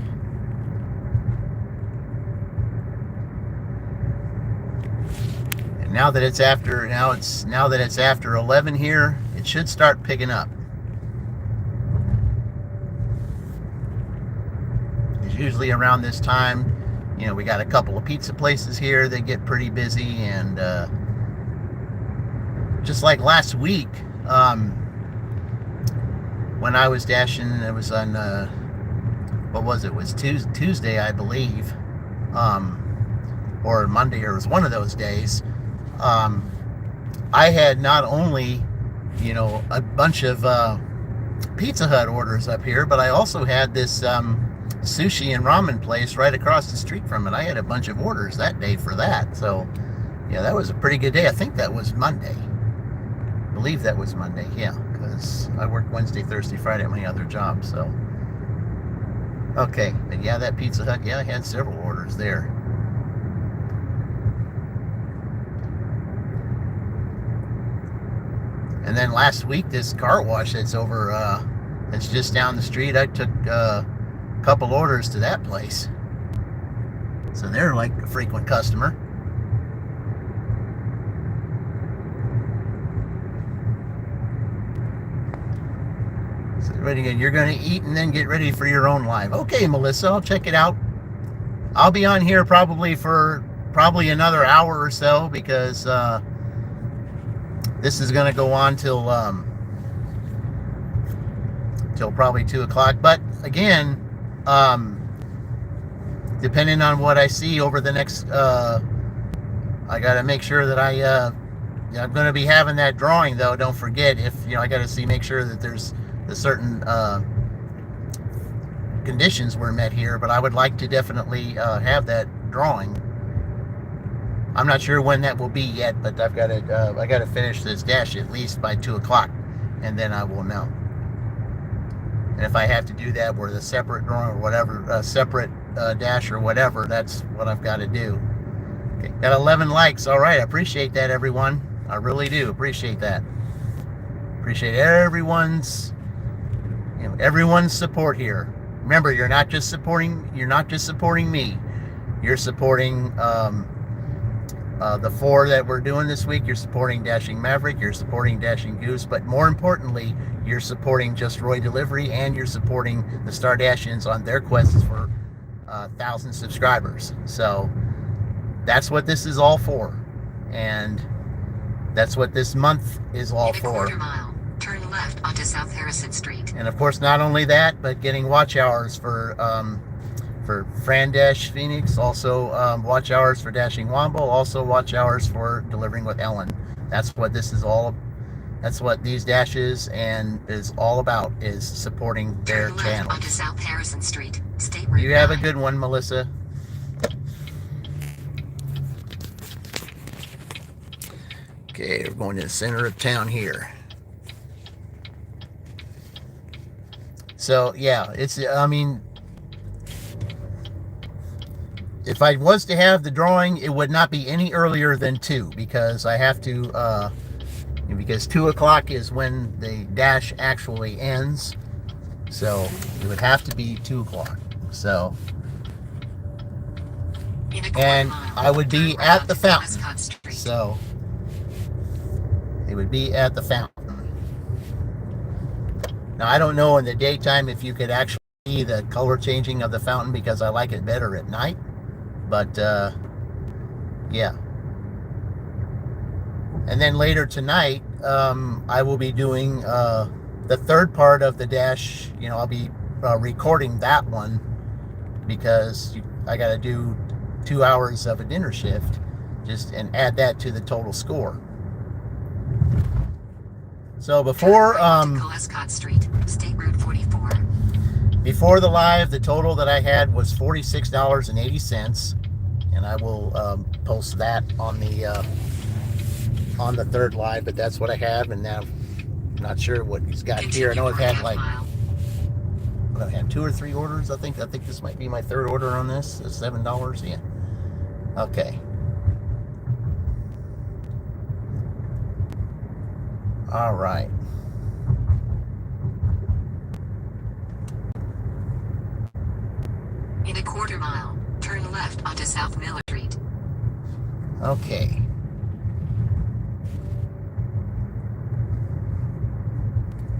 And now that it's after 11 here, it should start picking up. It's usually around this time. You know, we got a couple of pizza places here. They get pretty busy, and just like last week, when I was dashing, it was on what was it? It was Tuesday, I believe, or Monday, or it was one of those days. I had not only, you know, a bunch of Pizza Hut orders up here, but I also had this sushi and ramen place right across the street from it. I had a bunch of orders that day for that. So yeah, that was a pretty good day. I think that was Monday. I believe that was Monday, yeah, because I work Wednesday, Thursday, Friday at my other job. So okay, but yeah, that Pizza Hut, yeah, I had several orders there. And then last week, this car wash that's over, that's just down the street, I took couple orders to that place, so they're like a frequent customer. So you're going to eat and then get ready for your own live. Okay, Melissa, I'll check it out. I'll be on here probably for another hour or so, because this is going to go on till probably 2 o'clock. But again, depending on what I see over the next, I got to make sure that I'm going to be having that drawing, though. Don't forget, if, you know, I got to make sure that there's the certain conditions were met here, but I would like to definitely have that drawing. I'm not sure when that will be yet, but I got to finish this dash at least by 2 o'clock, and then I will know. And if I have to do that with a separate drawing or whatever, a separate dash or whatever, that's what I've got to do. Okay, got 11 likes. All right, I appreciate that, everyone. I really do appreciate that. Appreciate everyone's support here. Remember, you're not just supporting me. You're supporting the 4 that we're doing this week. You're supporting Dashing Maverick. You're supporting Dashing Goose. But more importantly, you're supporting Just Roy Delivery, and you're supporting the Star Dash-Ins on their quests for 1,000 subscribers. So that's what this is all for, and that's what this month is all In a for. quarter mile, turn left onto South Harrison Street. And of course, not only that, but getting watch hours for Fran Dash Phoenix, also watch hours for Dashing Womble, also watch hours for Delivering with Ellen. That's what this is all. That's what these dashes and is all about, is supporting their Turn left channels. onto South Harrison Street, State Route You have a 9. good one, Melissa. Okay, we're going to the center of town here. So yeah, it's, I mean, if I was to have the drawing, it would not be any earlier than 2, because I have to, because 2 o'clock is when the dash actually ends. So it would have to be 2 o'clock. So, and I would be at the fountain. So it would be at the fountain. Now, I don't know in the daytime if you could actually see the color changing of the fountain, because I like it better at night. But, yeah. And then later tonight, I will be doing the third part of the dash. You know, I'll be recording that one, because I got to do 2 hours of a dinner shift, and add that to the total score. So before Colescott Street, State Route 44. Before the live, the total that I had was $46.80, and I will post that on the third live. But that's what I have, and now I'm not sure what he's got here. I know I've had like, I had 2 or 3 orders. I think this might be my third order on this. It's $7. Yeah. Okay. All right. In a quarter mile, turn left onto South Miller Street. Okay.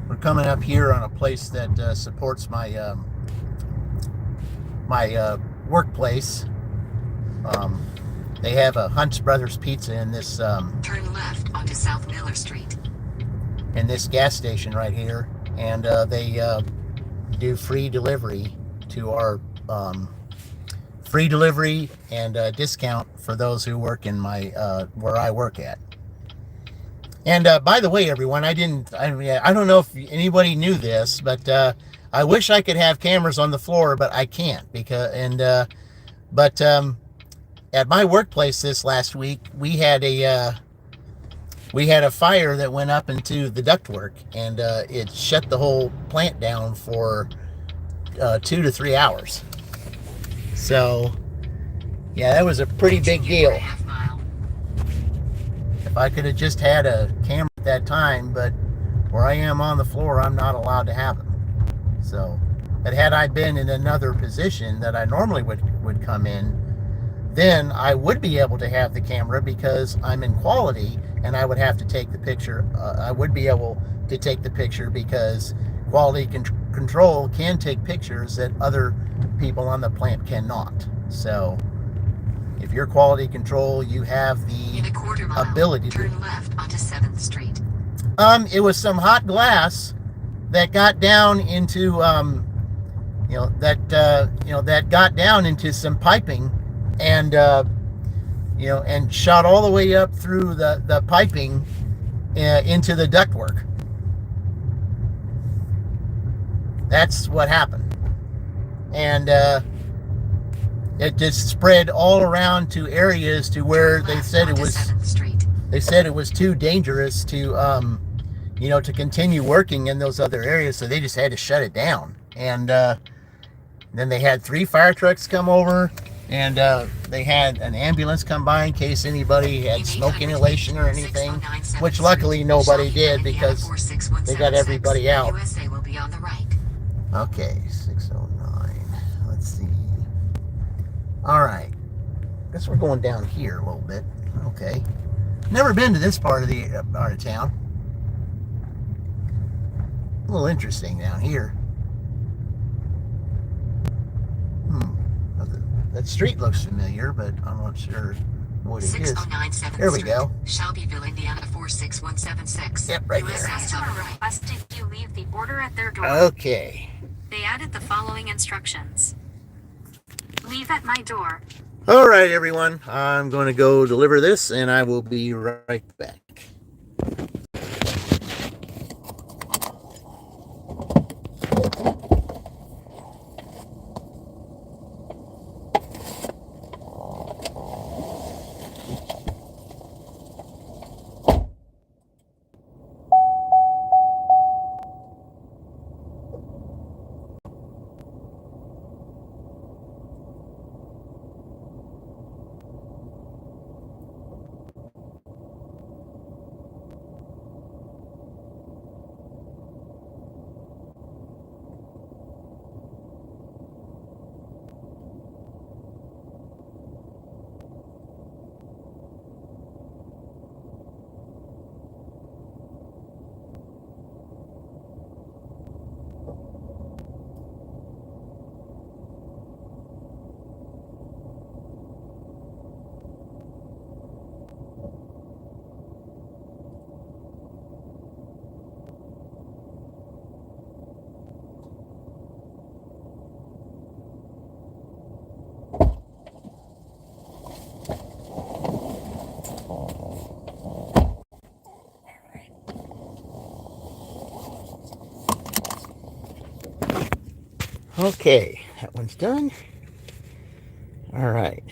We're coming up here on a place that supports my workplace. They have a Hunt's Brothers Pizza in this Turn left onto South Miller Street. in this gas station right here, and they do free delivery to our free delivery and discount for those who work in my where I work at. And by the way, everyone, I don't know if anybody knew this, but I wish I could have cameras on the floor, but I can't, because at my workplace this last week, we had a fire that went up into the ductwork, and it shut the whole plant down for 2 to 3 hours. So, yeah, that was a pretty big deal. If I could have just had a camera at that time, but where I am on the floor, I'm not allowed to have them. So, but had I been in another position that I normally would come in, then I would be able to have the camera, because I'm in quality, and I would have to take the picture. I would be able to take the picture, because quality control can take pictures that other people on the plant cannot. So if you're quality control, you have the ability to. Turn left onto 7th Street. It was some hot glass that got down into that got down into some piping, and and shot all the way up through the piping into the ductwork. That's what happened. And it just spread all around to areas to where they said it was too dangerous to to continue working in those other areas, so they just had to shut it down. And then they had 3 fire trucks come over, and they had an ambulance come by in case anybody had smoke inhalation or anything, which luckily nobody did, because they got everybody out. USA will be on the right. Okay, 609. Let's see. All right. Guess we're going down here a little bit. Okay. Never been to this part of town. A little interesting down here. That street looks familiar, but I'm not sure what it is. 609 7th There we Street, go. Shelbyville, Indiana 46176. Yep, right USA there. is on the right. at their door. Okay. They added the following instructions. Leave at my door. All right, everyone. I'm going to go deliver this, and I will be right back. Okay, that one's done. All right.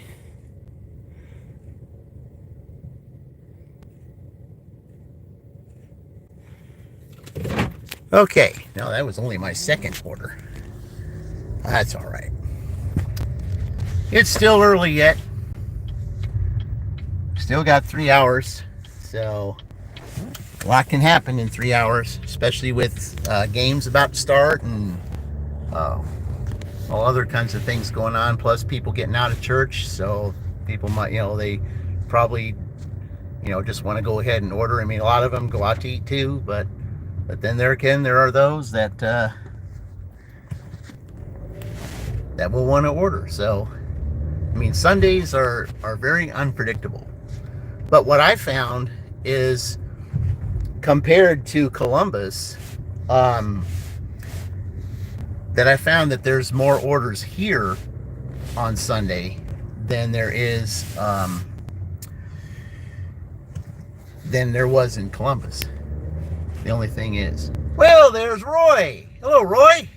Okay, now that was only my second order. That's all right. It's still early yet. Still got 3 hours, so a lot can happen in 3 hours, especially with games about to start and all other kinds of things going on, plus people getting out of church, so people might, they probably, just want to go ahead and order. I mean, a lot of them go out to eat too, but then there are those that will want to order. So, I mean, Sundays are very unpredictable. But what I found is, compared to Columbus, that I found that there's more orders here on Sunday than there is than there was in Columbus. The only thing is, well, there's Roy. Hello, Roy.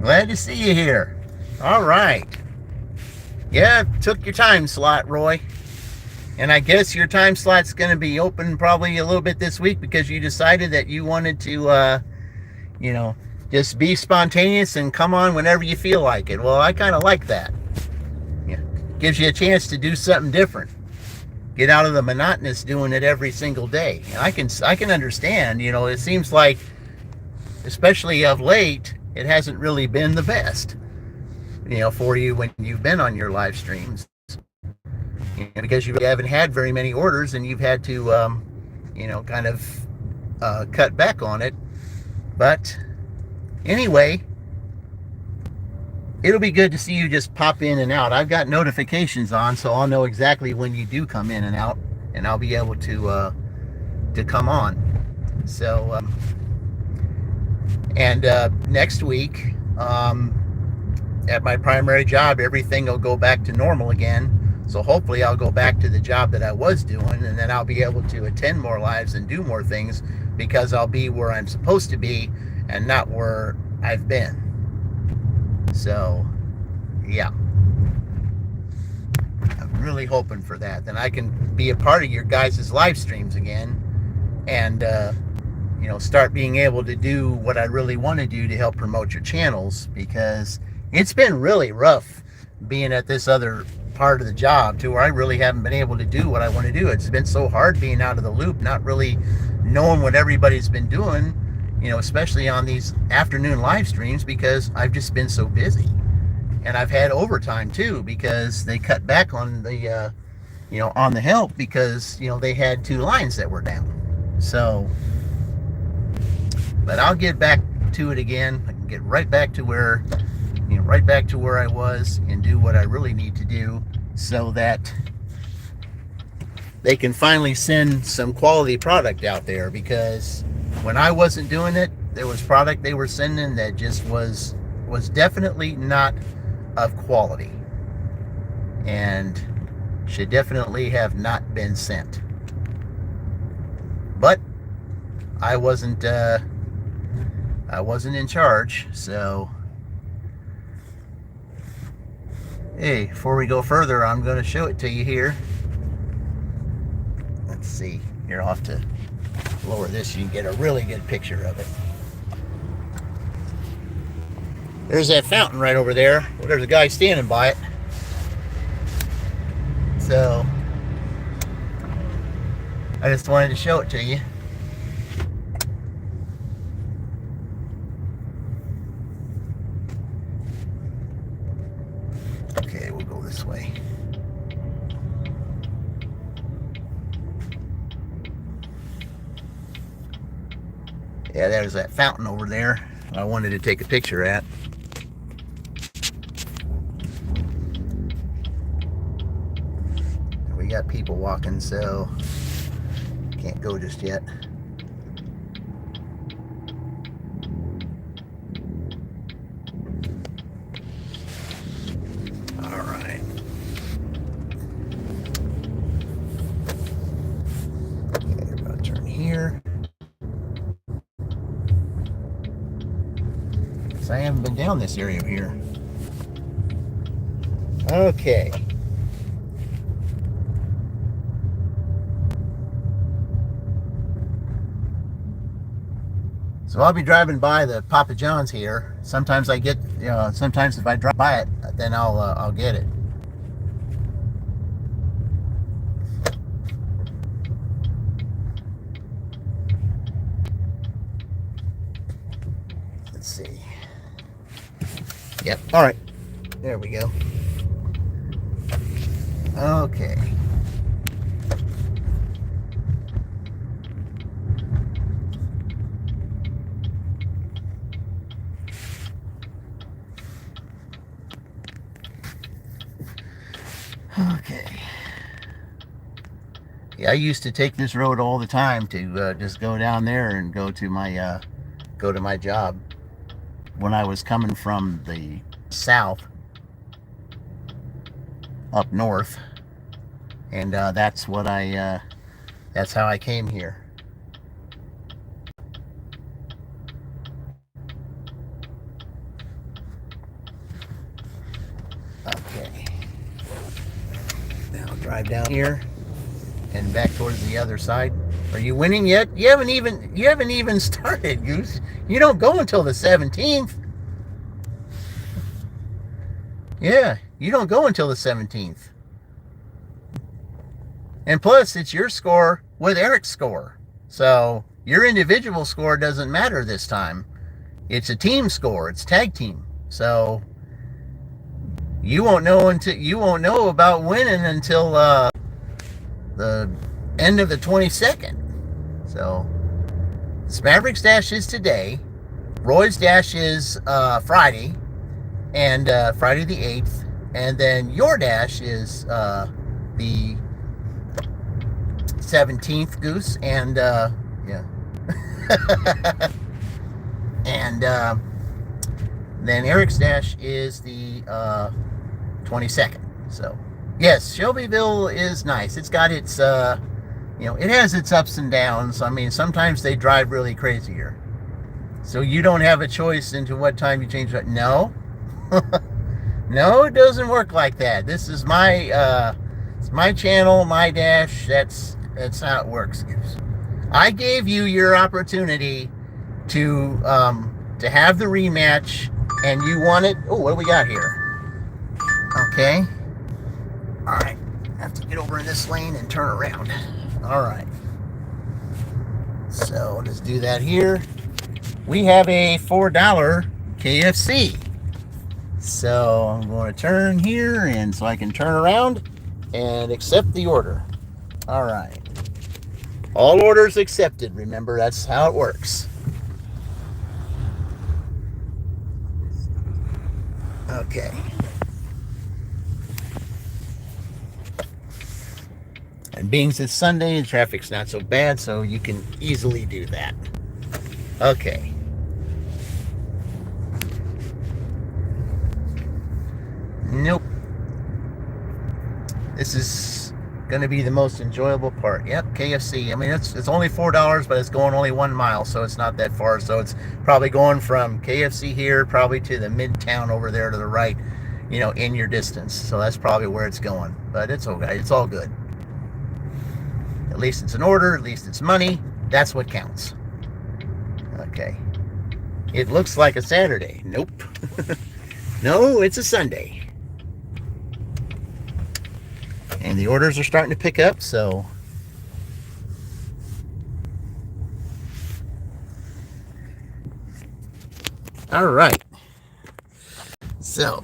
Glad to see you here. All right. Yeah, took your time slot, Roy. And I guess your time slot's going to be open probably a little bit this week because you decided that you wanted to, just be spontaneous and come on whenever you feel like it. Well, I kind of like that. Yeah, gives you a chance to do something different. Get out of the monotonous doing it every single day. And I can understand. It seems like, especially of late, it hasn't really been the best, for you when you've been on your live streams. Because you haven't had very many orders and you've had to, kind of cut back on it. But anyway, it'll be good to see you just pop in and out. I've got notifications on, so I'll know exactly when you do come in and out, and I'll be able to come on. So, next week, at my primary job, everything will go back to normal again. So hopefully I'll go back to the job that I was doing, and then I'll be able to attend more lives and do more things because I'll be where I'm supposed to be and not where I've been. So, yeah. I'm really hoping for that. Then I can be a part of your guys' live streams again and, start being able to do what I really want to do to help promote your channels, because it's been really rough being at this other part of the job to where I really haven't been able to do what I want to do. It's been so hard being out of the loop, not really knowing what everybody's been doing, especially on these afternoon live streams, because I've just been so busy. And I've had overtime too, because they cut back on the on the help because they had 2 lines that were down. So, but I'll get back to it again. I can get right back to where I was and do what I really need to do, so that they can finally send some quality product out there, because when I wasn't doing it, there was product they were sending that just was definitely not of quality and should definitely have not been sent. But I wasn't in charge, so hey, before we go further, I'm going to show it to you here. Let's see. Here, I'll have to lower this so you can get a really good picture of it. There's that fountain right over there. Well, there's a guy standing by it. So I just wanted to show it to you. Okay, we'll go this way. Yeah, there's that fountain over there I wanted to take a picture at. We got people walking, so can't go just yet. All right. Okay, we're about to turn here. I haven't been down this area here. Okay. So I'll be driving by the Papa John's here. Sometimes I get, sometimes if I drive by it, then I'll get it. Let's see. Yep. All right. There we go. Okay. Okay. Yeah, I used to take this road all the time to just go down there and go to my job when I was coming from the south up north, and that's how I came here. Okay. Now drive down here and back towards the other side. Are you winning yet? You haven't even started, Goose. You don't go until the 17th. Yeah, you don't go until the 17th. And plus, it's your score with Eric's score. So your individual score doesn't matter this time. It's a team score. It's tag team. So you won't know about winning until the end of the 22nd. So Maverick's dash is today. Roy's dash is Friday, and Friday the 8th. And then your dash is the 17th, Goose. And yeah. And then Eric's dash is the 22nd. So yes, Shelbyville is nice. It's got its it has its ups and downs. I mean, sometimes they drive really crazy here. So you don't have a choice into what time you change that. No. No, it doesn't work like that. This is my it's my channel, my dash. That's how it works. I gave you your opportunity to have the rematch, and you want it. Oh, what do we got here? Okay. All right. I have to get over in this lane and turn around. All right. So let's do that here. We have a $4 KFC. So I'm going to turn here, and so I can turn around and accept the order. All right. All orders accepted. Remember, that's how it works. Okay. I And being it's Sunday, the traffic's not so bad, so you can easily do that. Okay. Nope. This is going to be the most enjoyable part. Yep, KFC. I mean, it's only $4, but it's going only 1 mile, so it's not that far. So it's probably going from KFC here, probably to the midtown over there to the right, you know, in your distance. So that's probably where it's going. But it's okay. It's all good. At least it's an order. At least it's money. That's what counts. Okay. It looks like a Saturday. Nope. No, it's a Sunday. And the orders are starting to pick up, so all right. So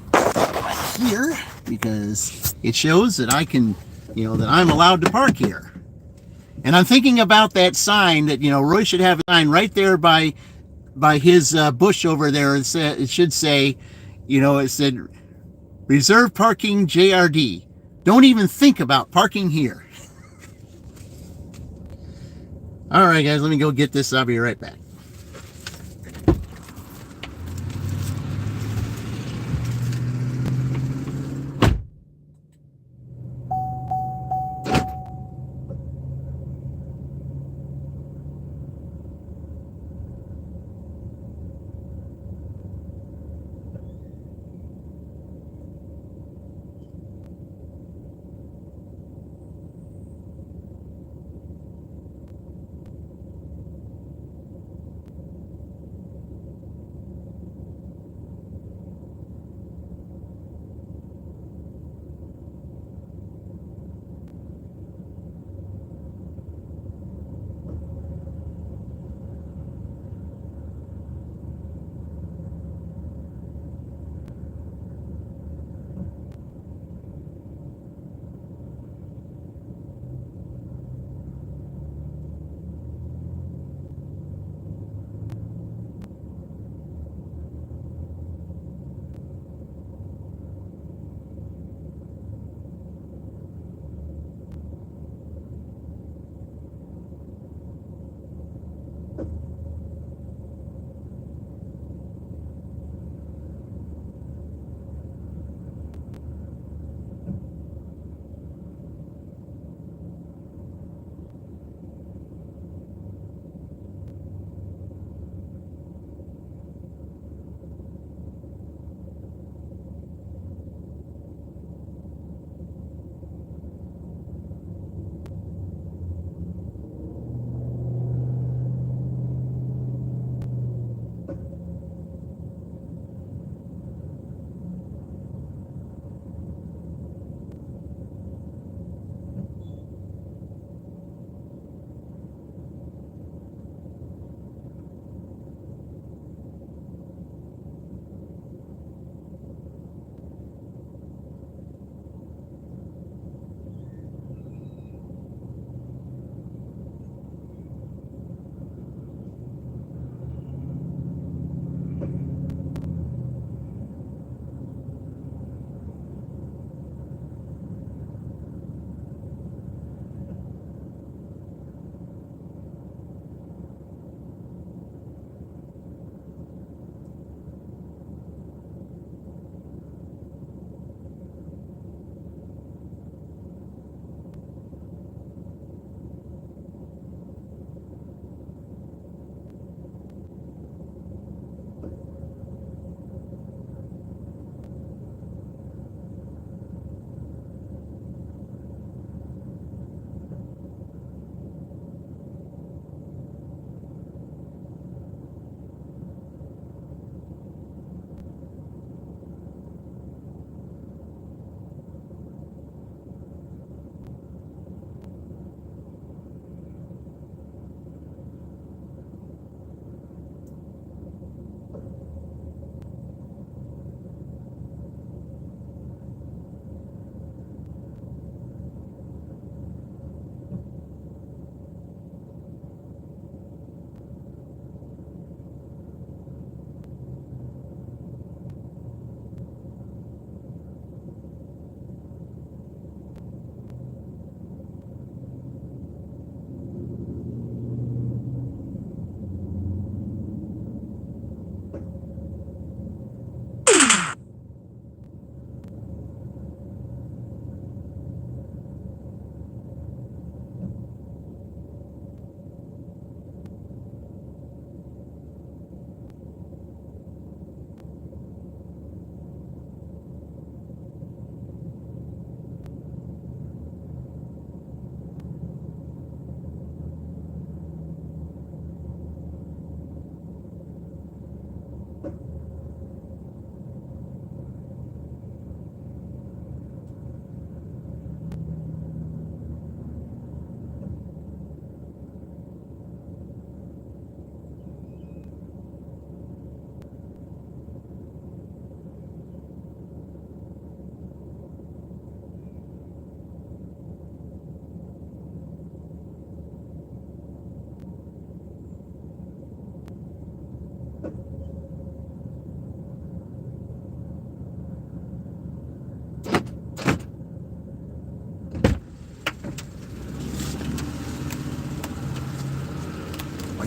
here, because it shows that I can, you know, that I'm allowed to park here. And I'm thinking about that sign that, you know, Roy should have a sign right there by his bush over there. It should say, you know, it said reserve parking JRD. Don't even think about parking here. All right, guys, let me go get this. I'll be right back.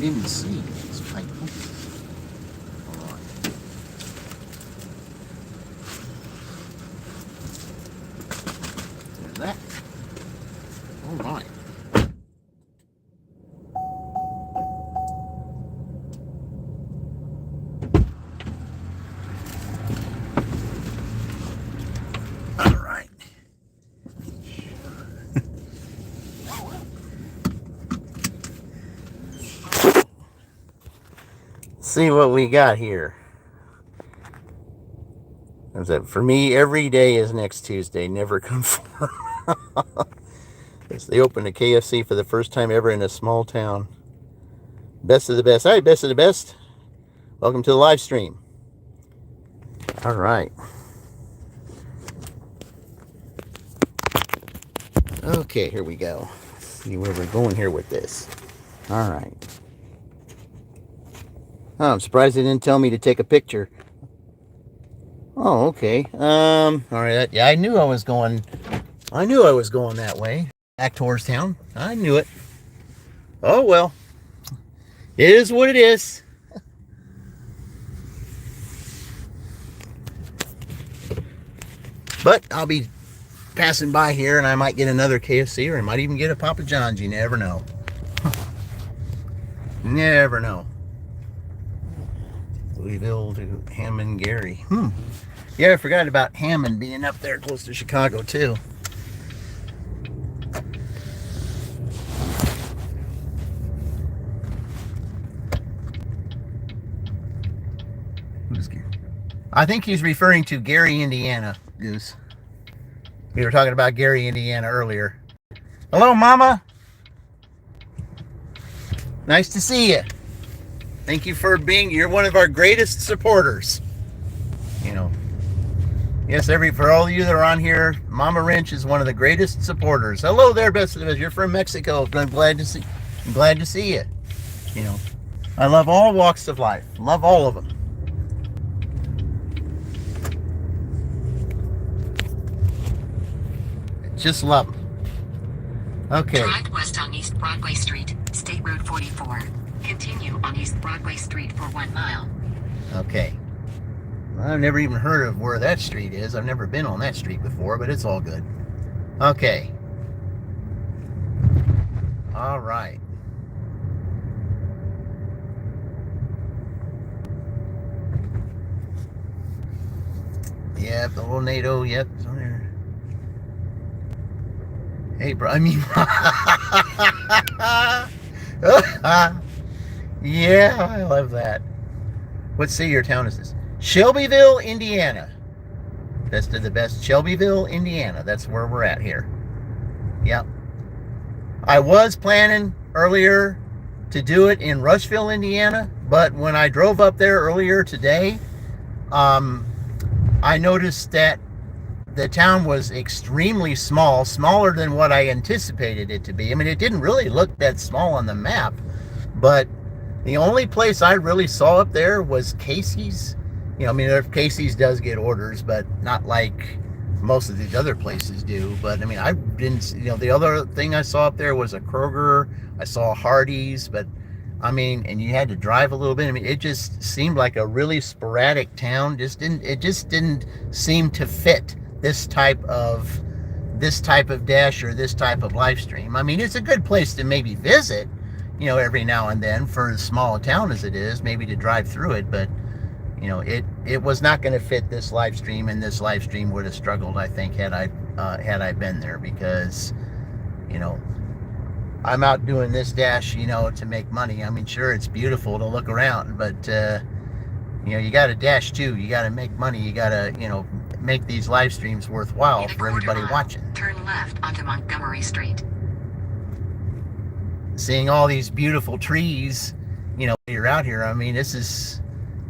didn't see. It's like, hold on. There's that. Oh my. All right. See what we got here. Is that for me? Every day is next Tuesday. Never confirm. They opened a KFC for the first time ever in a small town. Best of the best. All right, best of the best. Welcome to the live stream. All right. Okay, here we go. Let's see where we're going here with this. All right. Oh, I'm surprised they didn't tell me to take a picture. Oh, okay. All right. Yeah, I knew I was going that way. Back towards town. I knew it. Oh well. It is what it is. But I'll be passing by here and I might get another KFC or I might even get a Papa John's. You never know. Never know. Louisville to Hammond, Gary. Yeah, I forgot about Hammond being up there close to Chicago too. Who's Gary? I think he's referring to Gary, Indiana, Goose. We were talking about Gary, Indiana earlier. Hello, Mama. Nice to see you. Thank you for you're one of our greatest supporters. You know, yes, for all of you that are on here, Mama Wrench is one of the greatest supporters. Hello there, best of us. You're from Mexico. I'm glad to see you. You know, I love all walks of life. Love all of them. Just love them. Okay. Drive west on East Broadway Street, State Road 44. Continue on East Broadway Street for 1 mile. Okay. I've never even heard of where that street is. I've never been on that street before, but it's all good. Okay. All right. Yep, the little NATO, yep, it's on there. Hey, bro, I mean, yeah, I love that. What city or town is this? Shelbyville, Indiana. Best of the best. Shelbyville, Indiana. That's where we're at here. Yep. I was planning earlier to do it in Rushville, Indiana, but when I drove up there earlier today, I noticed that the town was extremely small, smaller than what I anticipated it to be. I mean, it didn't really look that small on the map, but the only place I really saw up there was Casey's. You know, I mean, Casey's does get orders, but not like most of these other places do. But I mean, I didn't, you know, the other thing I saw up there was a Kroger. I saw Hardee's, but I mean, and you had to drive a little bit. I mean, it just seemed like a really sporadic town. It just didn't seem to fit this type of dash or this type of live stream. I mean, it's a good place to maybe visit, you know, every now and then for as small a town as it is, maybe to drive through it, but you know, it was not going to fit this live stream, and this live stream would have struggled, I think, had I been there, because, you know, I'm out doing this dash, you know, to make money. I mean, sure, it's beautiful to look around, but you know, you got to dash too. You got to make money. You got to, you know, make these live streams worthwhile for everybody watching. Turn left onto Montgomery Street. Seeing all these beautiful trees, you know, you're out here. I mean, this is,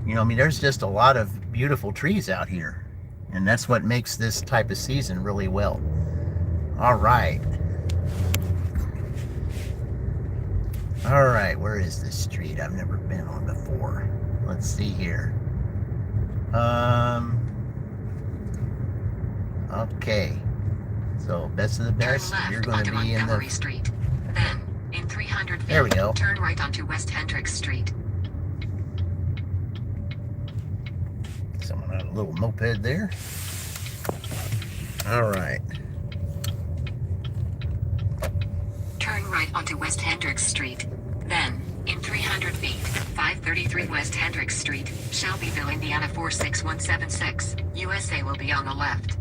you know, I mean, there's just a lot of beautiful trees out here, and that's what makes this type of season really well. All right. All right, where is this street? I've never been on before. Let's see here. Okay. So, best of the best. Turn left You're going to onto be in Montgomery the Street. Then, in 350 There we go. Turn right onto West Hendricks Street. Someone on a little moped there. All right. Turn right onto West Hendricks Street. Then, in 300 feet, 533 West Hendricks Street, Shelbyville, Indiana 46176, USA will be on the left.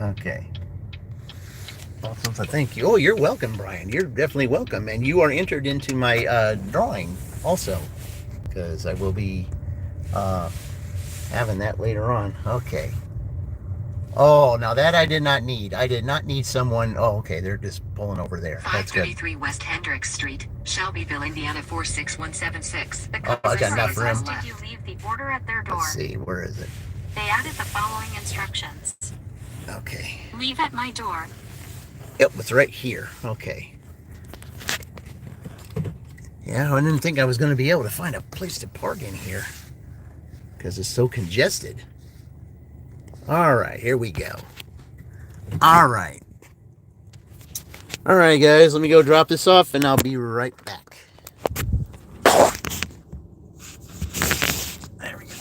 Okay. Awesome. So thank you. Oh, you're welcome, Brian. You're definitely welcome. And you are entered into my drawing also, because I will be having that later on. Okay. Oh, now that I did not need. I did not need someone. Oh, okay. They're just pulling over there. That's good. 533 West Hendricks Street, Shelbyville, Indiana 46176. The Oh, I got enough room. requested you leave the order at their door. Let's see. Where is it? They added the following instructions. Okay. Leave at my door. Yep, it's right here. Okay. Yeah, I didn't think I was going to be able to find a place to park in here because it's so congested. All right, here we go. All right. All right, guys, let me go drop this off and I'll be right back. There we go.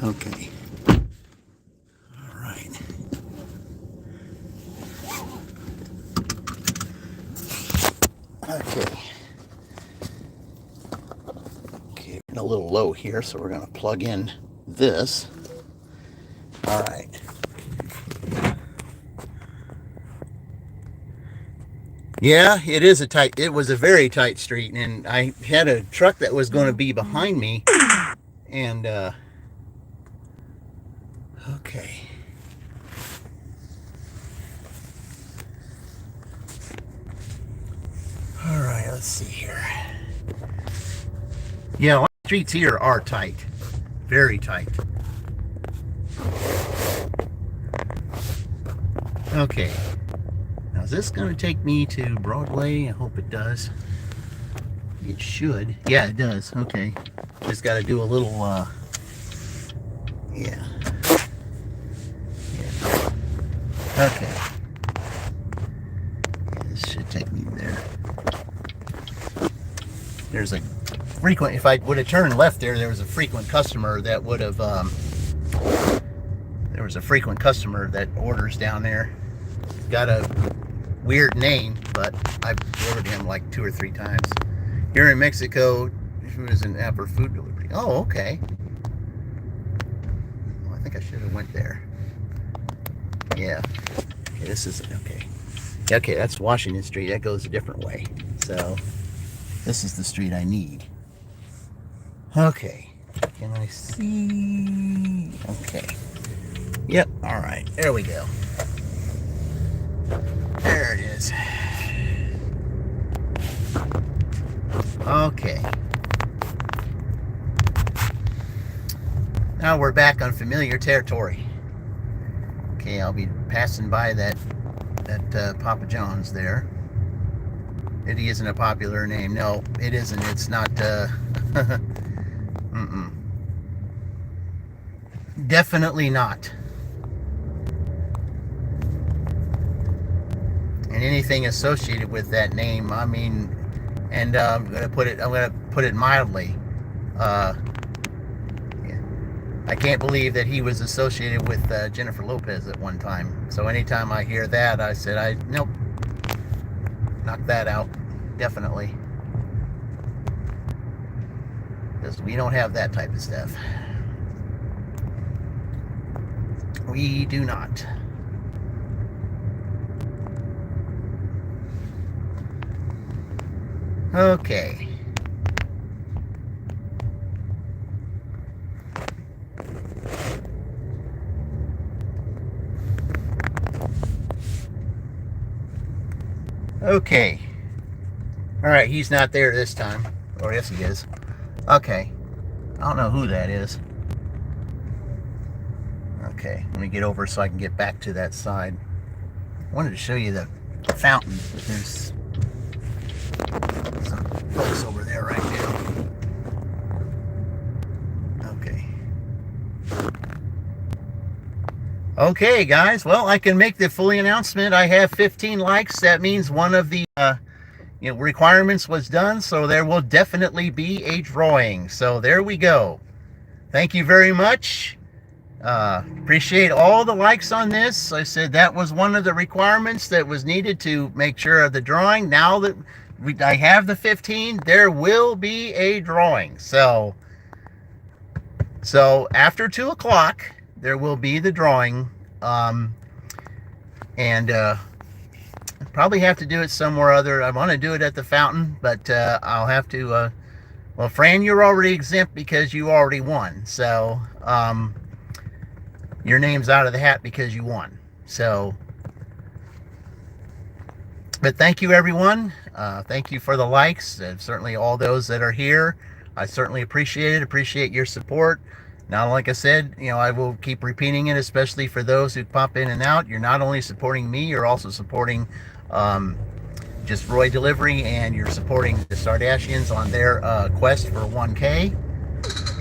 Okay. All right. Okay. Okay, we're a little low here, so we're going to plug in this. All right. Yeah, it was a very tight street, and I had a truck that was going to be behind me, and okay. All right, let's see here. Yeah, our streets here are tight. Very tight. Okay. Now, is this going to take me to Broadway? I hope it does. It should. Yeah, it does. Okay. Just got to do a little, yeah. Okay. This should take me there. There's a frequent, if I would have turned left there was a frequent customer that would have, there was a frequent customer that orders down there. Got a weird name, but I've ordered him like 2 or 3 times. Here in Mexico, food is an app for food delivery. Oh, okay. Well, I think I should have went there. Yeah. this is okay. Okay, that's Washington Street. That goes a different way. So this is the street I need. Okay. Can I see? Okay. Yep. All right. There we go. There it is. Okay. Now we're back on familiar territory. Okay, I'll be passing by that Papa John's there. It isn't a popular name. No, it isn't. It's not. Definitely not. And anything associated with that name, I mean, and I'm gonna put it mildly. I can't believe that he was associated with Jennifer Lopez at one time. So anytime I hear that, I said, nope, knock that out, definitely. Because we don't have that type of stuff. We do not. Okay. Okay. All right, he's not there this time. Or yes, he is. Okay. I don't know who that is. Okay, let me get over so I can get back to that side. I wanted to show you the fountain, but there's some folks over there right now. Okay. Okay, guys. Well, I can make the fully announcement. I have 15 likes. That means one of the requirements was done, so there will definitely be a drawing. So there we go. Thank you very much. Appreciate all the likes on this. I said that was one of the requirements that was needed to make sure of the drawing. Now that I have the 15, there will be a drawing. So after 2 o'clock, there will be the drawing. Probably have to do it somewhere other. I want to do it at the fountain, but I'll have to. Well, Fran, you're already exempt because you already won. So your name's out of the hat because you won. So, but thank you, everyone. Thank you for the likes. Certainly all those that are here. I certainly appreciate it. Appreciate your support. Now, like I said, I will keep repeating it, especially for those who pop in and out. You're not only supporting me, you're also supporting just Roy Delivery, and you're supporting the Sardashians on their quest for 1K.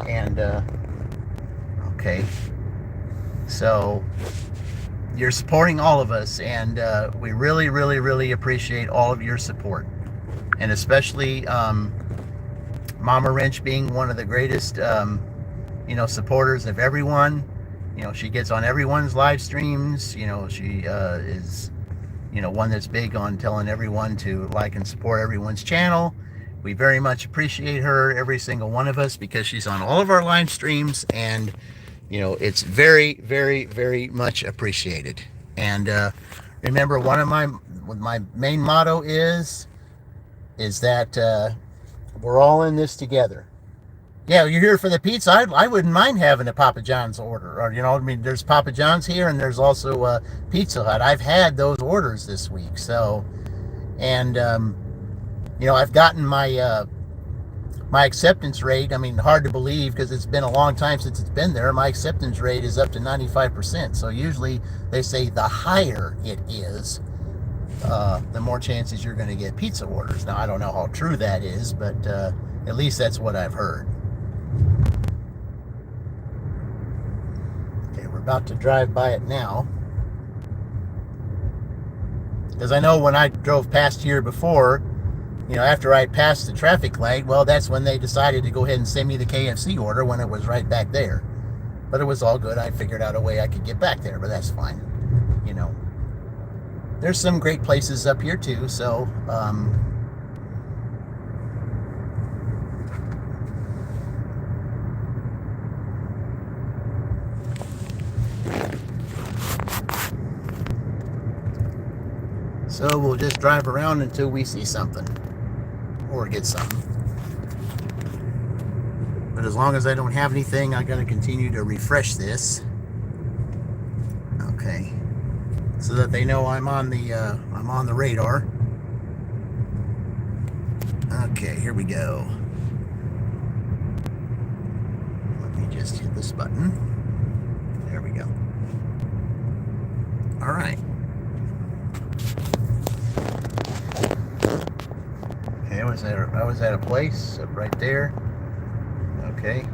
And, okay. So, you're supporting all of us, and we really, really, really appreciate all of your support. And especially Mama Wrench being one of the greatest supporters of everyone. She gets on everyone's live streams. She is, one that's big on telling everyone to like and support everyone's channel. We very much appreciate her, every single one of us, because she's on all of our live streams, and it's very, very, very much appreciated. And remember, one of my main motto is that we're all in this together. Yeah, you're here for the pizza. I wouldn't mind having a Papa John's order. Or, there's Papa John's here, and there's also Pizza Hut. I've had those orders this week. So, and, I've gotten my acceptance rate. I mean, hard to believe because it's been a long time since it's been there. My acceptance rate is up to 95%. So usually they say the higher it is, the more chances you're going to get pizza orders. Now, I don't know how true that is, but at least that's what I've heard. Okay, we're about to drive by it now. Because I know when I drove past here before, after I passed the traffic light, well, that's when they decided to go ahead and send me the KFC order when it was right back there. But it was all good. I figured out a way I could get back there, but that's fine. There's some great places up here too, so So we'll just drive around until we see something or get something. But as long as I don't have anything, I'm going to continue to refresh this. Okay, so that they know I'm on the radar. Okay, here we go. Let me just hit this button. There we go. All right. Okay, I was at a place right there. Okay.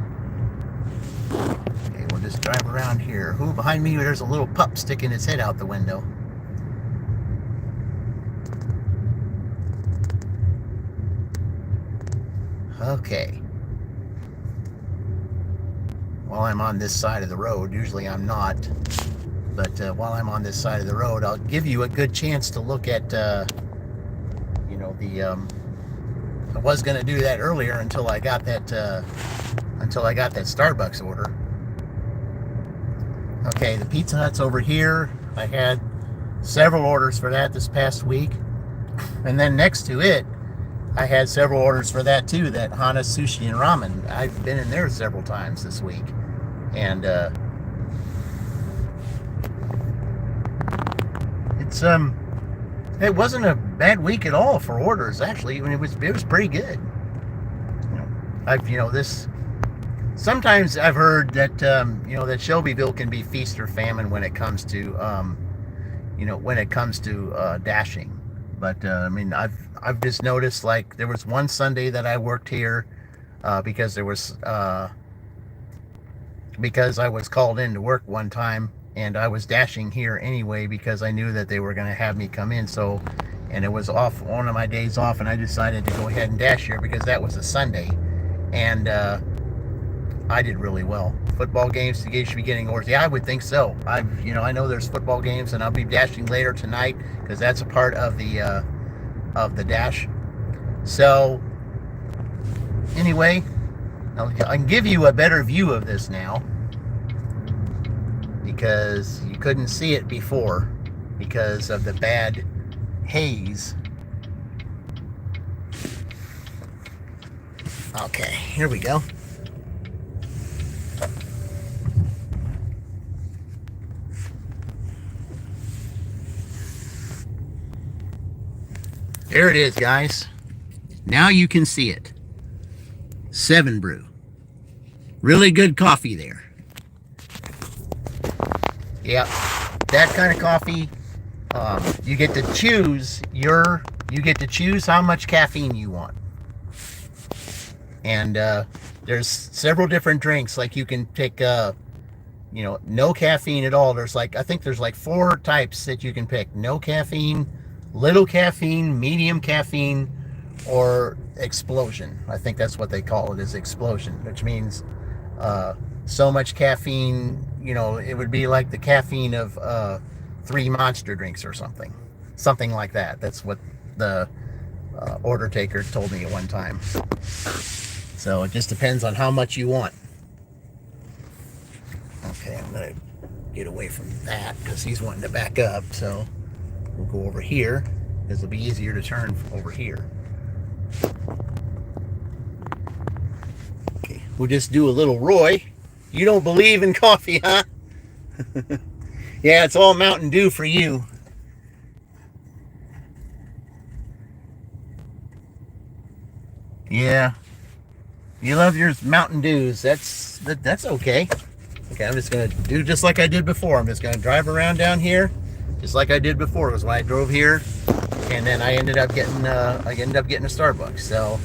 Okay, we'll just drive around here. Who behind me? There's a little pup sticking his head out the window. Okay. While I'm on this side of the road, usually I'm not, but while I'm on this side of the road, I'll give you a good chance to look at, you know, I was going to do that earlier until I got that Starbucks order. Okay, the Pizza Hut's over here. I had several orders for that this past week, and then next to it, I had several orders for that too, that Hana Sushi and Ramen. I've been in there several times this week. And it wasn't a bad week at all for orders, actually. I mean, it was pretty good. Sometimes I've heard that that Shelbyville can be feast or famine when it comes to dashing. But I mean, I've just noticed, like, there was one Sunday that I worked here because I was called in to work one time, and I was dashing here anyway because I knew that they were going to have me come in. So, and it was off, one of my days off, and I decided to go ahead and dash here because that was a Sunday, and I did really well. Football games should be getting orders. Yeah, I would think so. I know there's football games, and I'll be dashing later tonight because that's a part of the dash. So anyway, I can give you a better view of this now because you couldn't see it before because of the bad haze. Okay, here we go. There it is, guys. Now you can see it. 7 Brew. Really good coffee there. Yeah, that kind of coffee. You get to choose how much caffeine you want. And there's several different drinks. Like, you can pick no caffeine at all. I think there's like 4 types that you can pick. No caffeine, little caffeine, medium caffeine, or explosion. I think that's what they call it, is explosion, which means so much caffeine, it would be like the caffeine of 3 Monster drinks or something like that. That's what the order taker told me at one time. So it just depends on how much you want. Okay, I'm gonna get away from that because he's wanting to back up. So we'll go over here because it'll be easier to turn over here. Okay, we'll just do a little Roy. You don't believe in coffee, huh? Yeah, it's all Mountain Dew for you. Yeah, you love your Mountain Dews. That's okay. Okay, I'm just gonna do just like I did before. I'm just gonna drive around down here, just like I did before. It was when I drove here, and then I ended up getting a Starbucks. So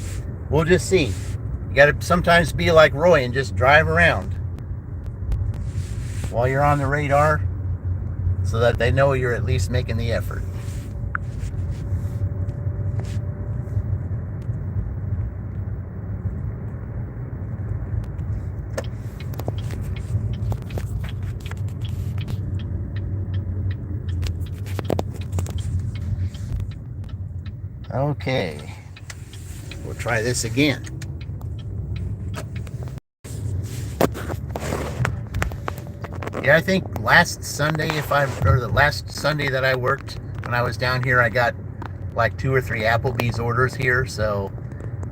we'll just see. You gotta sometimes be like Roy and just drive around while you're on the radar, so that they know you're at least making the effort. Okay, we'll try this again. Yeah, I think last Sunday, the last Sunday that I worked, when I was down here, I got like 2 or 3 Applebee's orders here. So,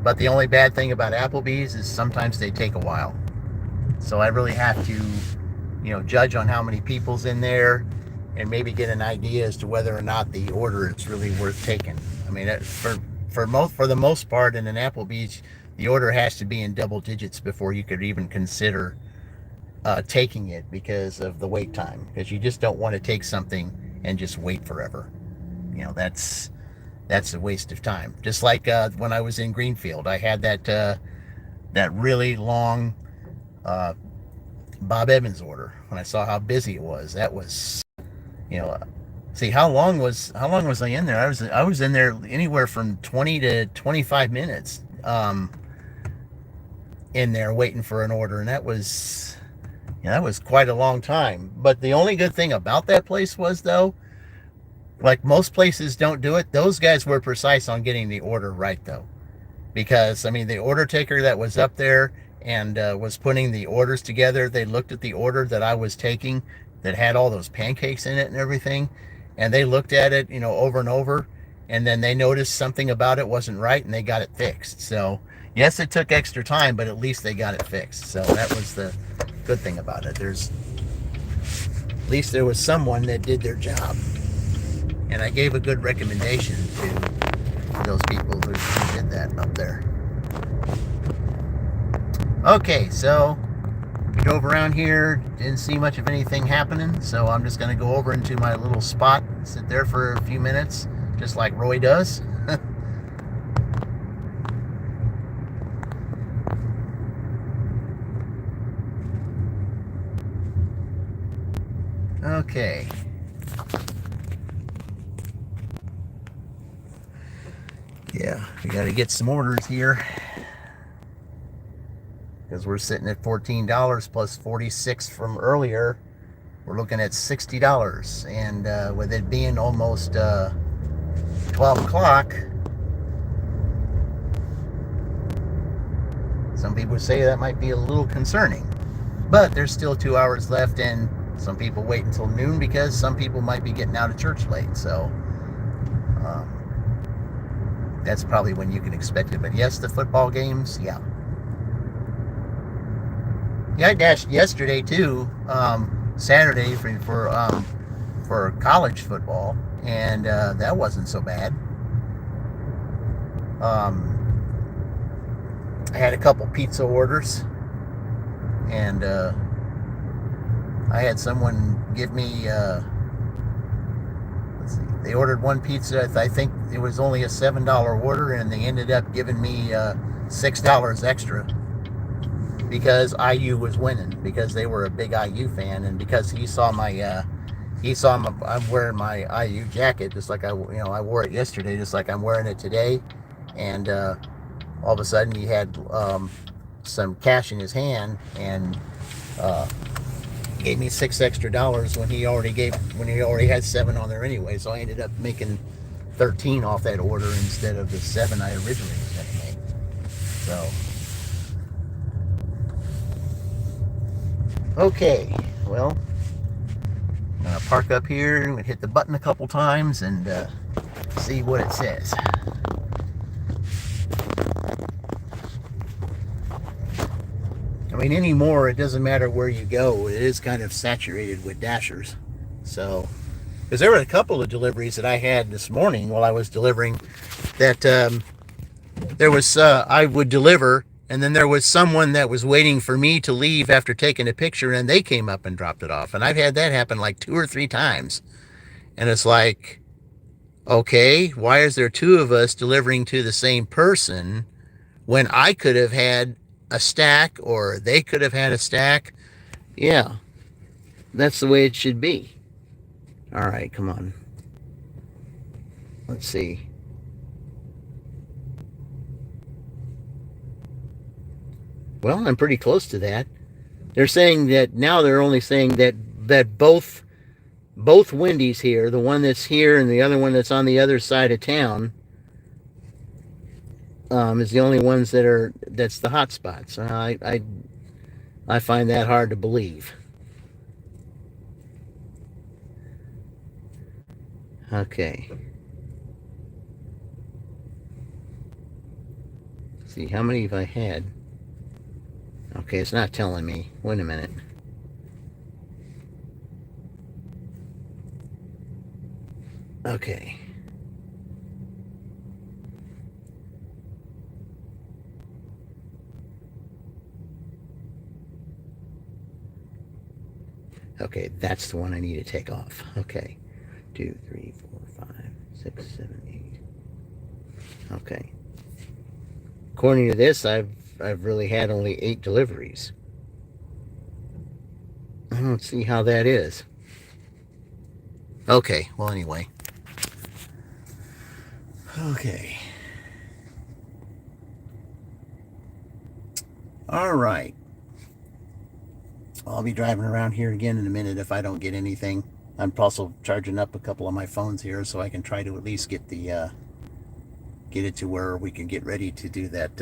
but the only bad thing about Applebee's is sometimes they take a while. So I really have to, judge on how many people's in there, and maybe get an idea as to whether or not the order is really worth taking. I mean, for the most part, in an Applebee's, the order has to be in double digits before you could even consider taking it, because of the wait time. Because you just don't want to take something and just wait forever. That's a waste of time. Just like when I was in Greenfield, I had that really long Bob Evans order. When I saw how busy it was, that was, see, how long was I in there? I was in there anywhere from 20 to 25 minutes in there waiting for an order, and that was quite a long time. But the only good thing about that place was, though, like most places don't do it, those guys were precise on getting the order right, though. Because, I mean, the order taker that was up there and was putting the orders together, they looked at the order that I was taking that had all those pancakes in it and everything, and they looked at it, over and over, and then they noticed something about it wasn't right, and they got it fixed. So, yes, it took extra time, but at least they got it fixed. So that was the good thing about it. At least there was someone that did their job. And I gave a good recommendation to those people who did that up there. Okay, so drove around here, didn't see much of anything happening, so I'm just going to go over into my little spot and sit there for a few minutes, just like Roy does. Okay. Yeah, we got to get some orders here, because we're sitting at $14 plus 46 from earlier. We're looking at $60, and with it being almost 12 o'clock, some people say that might be a little concerning. But there's still 2 hours left, and some people wait until noon because some people might be getting out of church late. So that's probably when you can expect it. But yes, the football games, yeah. Yeah, I dashed yesterday too, Saturday for college football, and that wasn't so bad. I had a couple pizza orders, and I had someone give me, let's see, they ordered one pizza. I think it was only a $7 order, and they ended up giving me $6 extra because IU was winning, because they were a big IU fan, and because he saw I'm wearing my IU jacket, just like I wore it yesterday, just like I'm wearing it today, and all of a sudden he had some cash in his hand, and gave me $6 extra when he already had 7 on there anyway. So I ended up making 13 off that order instead of the 7 I originally was going to make. So, okay, well, I'm going to park up here and hit the button a couple times and see what it says. I mean, anymore, it doesn't matter where you go. It is kind of saturated with dashers. So, because there were a couple of deliveries that I had this morning while I was delivering that there was, I would deliver, and then there was someone that was waiting for me to leave after taking a picture, and they came up and dropped it off. And I've had that happen like 2 or 3 times. And it's like, okay, why is there 2 of us delivering to the same person when I could have had a stack, or they could have had a stack? Yeah, that's the way it should be. All right, come on. Let's see. Well, I'm pretty close to that. They're saying that now, they're only saying that both Wendy's here, the one that's here and the other one that's on the other side of town, is the only ones that's the hot spots. I find that hard to believe. Okay. Let's see, how many have I had? Okay, it's not telling me. Wait a minute. Okay. Okay, that's the one I need to take off. Okay. 2, 3, 4, 5, 6, 7, 8. Okay. According to this, I've really had only 8 deliveries. I don't see how that is. Okay, well anyway. Okay. All right. I'll be driving around here again in a minute if I don't get anything. I'm also charging up a couple of my phones here so I can try to at least get the get it to where we can get ready to do that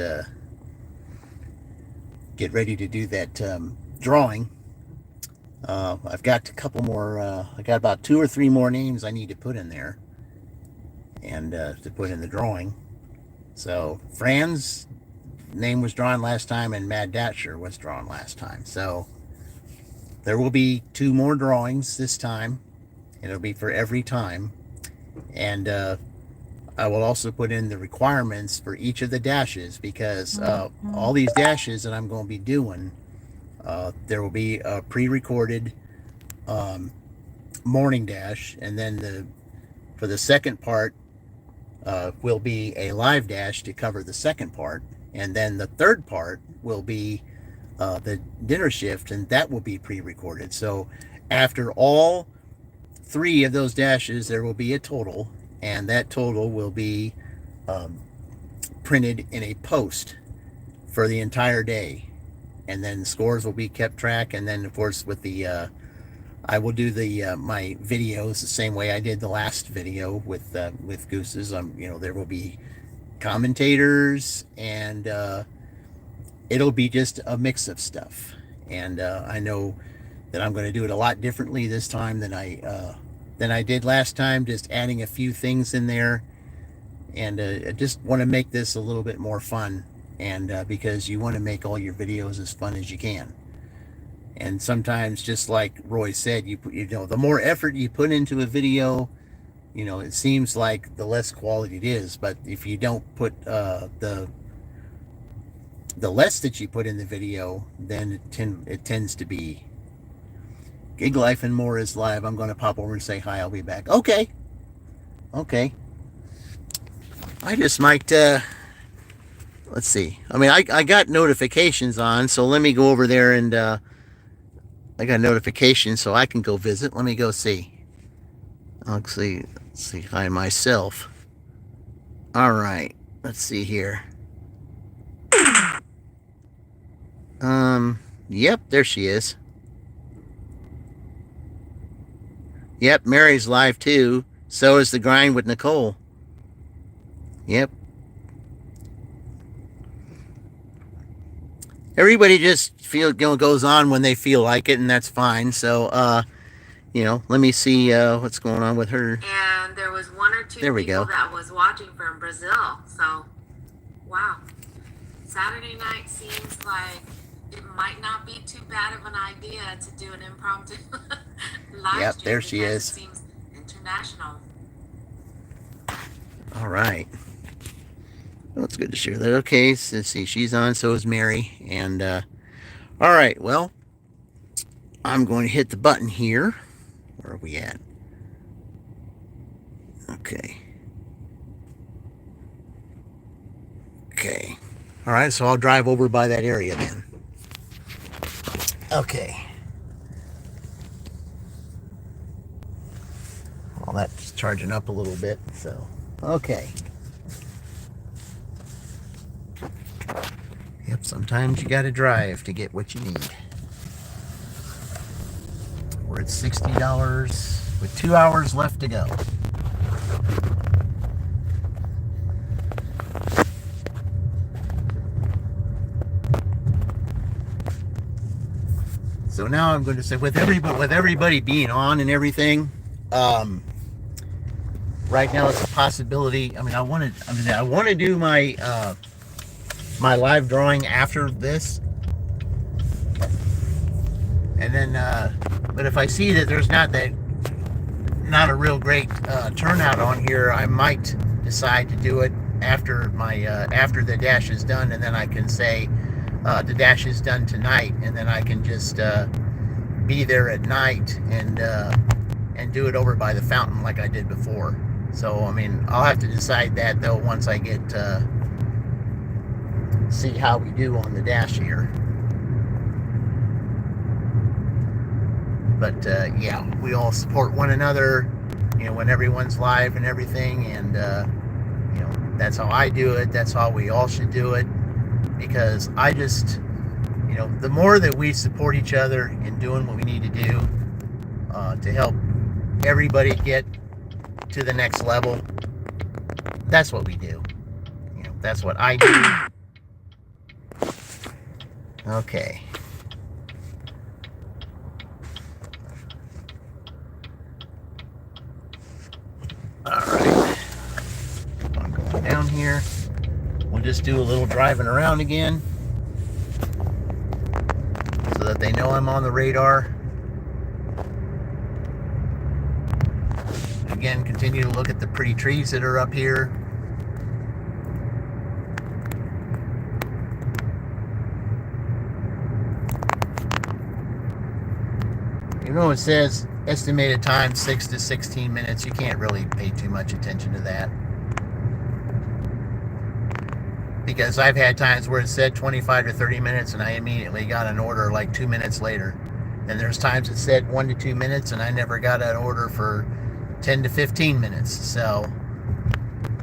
drawing. I've got a couple more I got about 2 or 3 more names I need to put in there and to put in the drawing. So Fran's name was drawn last time and Mad Datcher was drawn last time. So there will be 2 more drawings this time. It'll be for every time. And I will also put in the requirements for each of the dashes because all these dashes that I'm going to be doing, there will be a pre-recorded morning dash, and then for the second part will be a live dash to cover the second part, and then the third part will be the dinner shift, and that will be pre-recorded. So after all 3 of those dashes, there will be a total, and that total will be printed in a post for the entire day, and then scores will be kept track. And then of course with the I will do the my videos the same way I did the last video with Goose's. There will be commentators, and it'll be just a mix of stuff. And I know that I'm going to do it a lot differently this time than I did last time, just adding a few things in there. And I just want to make this a little bit more fun, and because you want to make all your videos as fun as you can. And sometimes, just like Roy said, the more effort you put into a video, it seems like the less quality it is. But if you don't put the less that you put in the video, then it tends to be. Gig Life and More is live. I'm going to pop over and say hi. I'll be back. Okay. I just might, let's see. I got notifications on, so let me go over there and, I got notifications so I can go visit. Let me go see. Let's see hi myself. All right. Let's see here. Yep, there she is. Yep, Mary's live too. So is The Grind with Nicole. Yep. Everybody just goes on when they feel like it, and that's fine. So, let me see what's going on with her. And there was 1 or 2 people that was watching from Brazil. So, wow. Saturday night seems like it might not be too bad of an idea to do an impromptu live Yep, stream. there she is. It seems international. All right. Well, it's good to share that. Okay, so let's see. She's on, so is Mary. And, all right, well, I'm going to hit the button here. Where are we at? Okay. All right, so I'll drive over by that area then. Okay. Well, that's charging up a little bit, so, okay. Yep, sometimes you gotta drive to get what you need. We're at $60 with 2 hours left to go. So now I'm going to say, with everybody being on and everything, right now it's a possibility. I mean, I want to do my my live drawing after this, and then but if I see that there's not a real great turnout on here, I might decide to do it after my after the dash is done, and then I can say the dash is done tonight, and then I can just be there at night and do it over by the fountain like I did before. So I mean, I'll have to decide that though once I get see how we do on the dash here. But yeah, we all support one another, you know, when everyone's live and everything, and you know, that's how I do it. That's how we all should do it, because I just, you know, the more that we support each other in doing what we need to do to help everybody get to the next level, that's what we do. You know, that's what I do. Okay. Alright. I'm going down here. We'll just do a little driving around again so that they know I'm on the radar. Again, continue to look at the pretty trees that are up here. You know, it says estimated time 6 to 16 minutes. You can't really pay too much attention to that, because I've had times where it said 25 to 30 minutes and I immediately got an order like 2 minutes later. And there's times it said 1 to 2 minutes and I never got an order for 10 to 15 minutes. So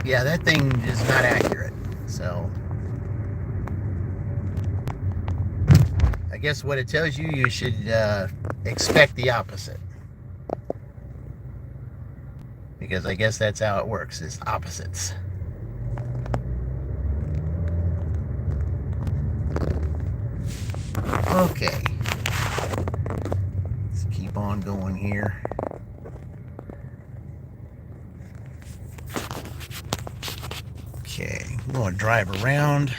yeah, that thing is not accurate. So I guess what it tells you, you should expect the opposite, because I guess that's how it works, is opposites. Okay, let's keep on going here. Okay, I'm going to drive around.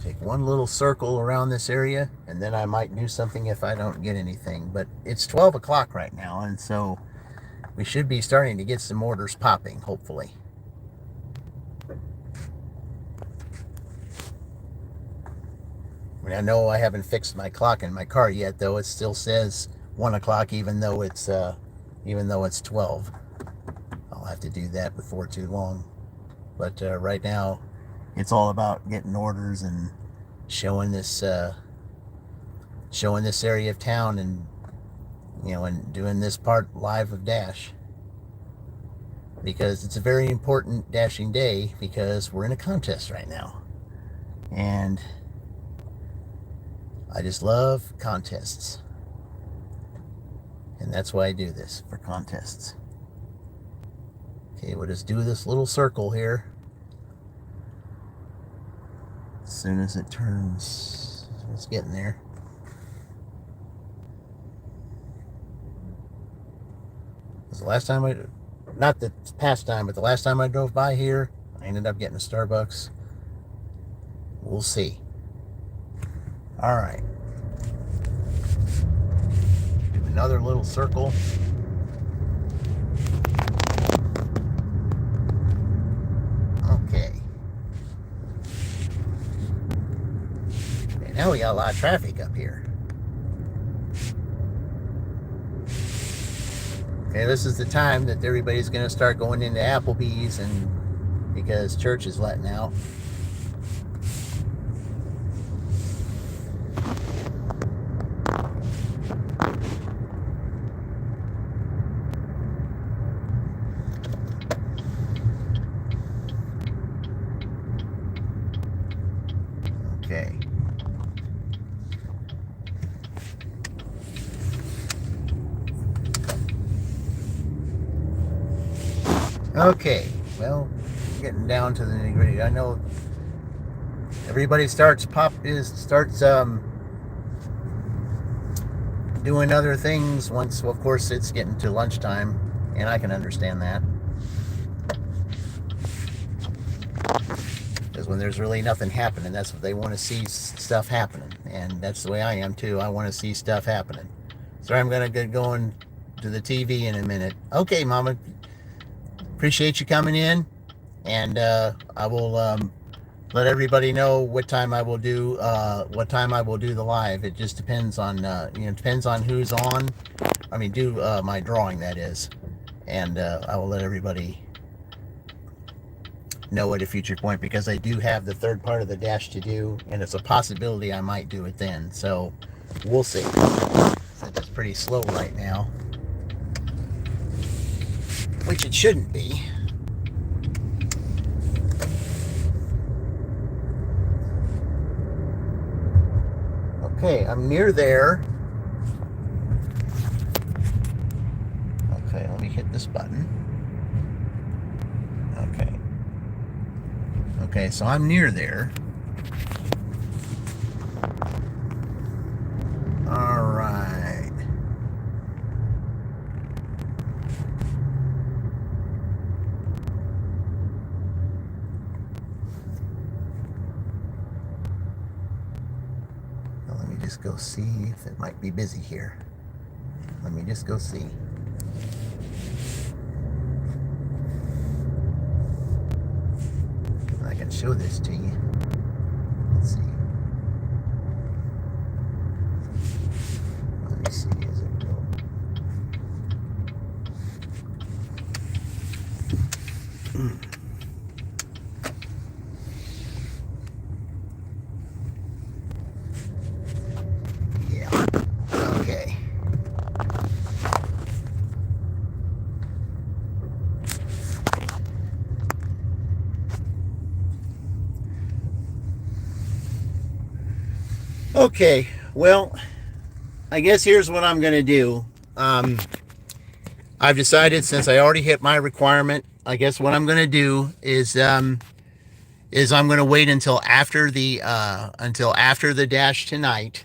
Take one little circle around this area, and then I might do something if I don't get anything. But it's 12 o'clock right now, and so we should be starting to get some orders popping, hopefully. I mean, I know I haven't fixed my clock in my car yet, though. It still says 1 o'clock, even though it's 12. I'll have to do that before too long. But right now, it's all about getting orders and showing this area of town, and you know, and doing this part live of Dash, because it's a very important dashing day, because we're in a contest right now, and I just love contests, and that's why I do this, for contests. Okay, we'll just do this little circle here. As soon as it turns, it's getting there. The last time not the past time, but the last time I drove by here, I ended up getting a Starbucks. We'll see. All right. Do another little circle. Okay. Okay, now we got a lot of traffic up here. Okay, this is the time that everybody's going to start going into Applebee's, and because church is letting out. Okay. Okay, well, getting down to the nitty-gritty. I know everybody starts doing other things once, well, of course, it's getting to lunchtime, and I can understand that. Because when there's really nothing happening, that's what they want to see, stuff happening. And that's the way I am too. I want to see stuff happening. So I'm going to get going to the TV in a minute. Okay, Mama. Appreciate you coming in. And I will let everybody know what time I will do the live. It just depends on depends on who's on. I mean, do my drawing, that is. And I will let everybody know at a future point, because I do have the third part of the dash to do, and it's a possibility I might do it then. So we'll see. It's pretty slow right now, which it shouldn't be. Okay, I'm near there. Okay, let me hit this button. Okay, so I'm near there. All right. Now let me just go see if it might be busy here. Let me just go see. I can show this to you. Let's see. Let me see as it goes. Yeah. Okay. Okay, well, I guess here's what I'm going to do. I've decided, since I already hit my requirement, I guess what I'm going to do is I'm going to wait until after the dash tonight,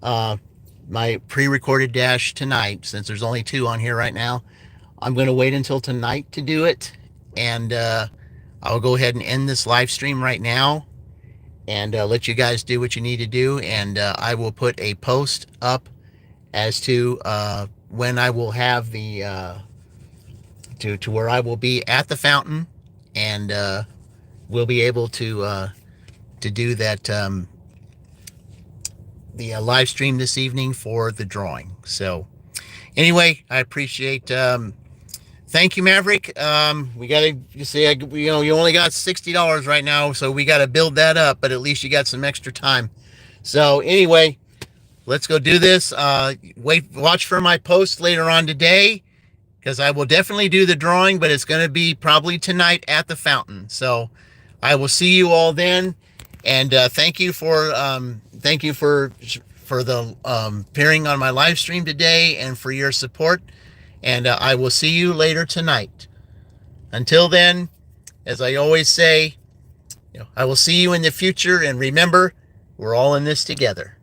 my pre-recorded dash tonight, since there's only 2 on here right now. I'm going to wait until tonight to do it, and I'll go ahead and end this live stream right now, and let you guys do what you need to do, and I will put a post up as to when I will have the to where I will be at the fountain, and we'll be able to do that the live stream this evening for the drawing. So anyway, I appreciate. Thank you, Maverick. We gotta, you see, you only got $60 right now, so we gotta build that up. But at least you got some extra time. So anyway, let's go do this. Watch for my post later on today, because I will definitely do the drawing, but it's gonna be probably tonight at the fountain. So I will see you all then, and thank you for the appearing on my live stream today, and for your support. And I will see you later tonight. Until then, as I always say, I will see you in the future. And remember, we're all in this together.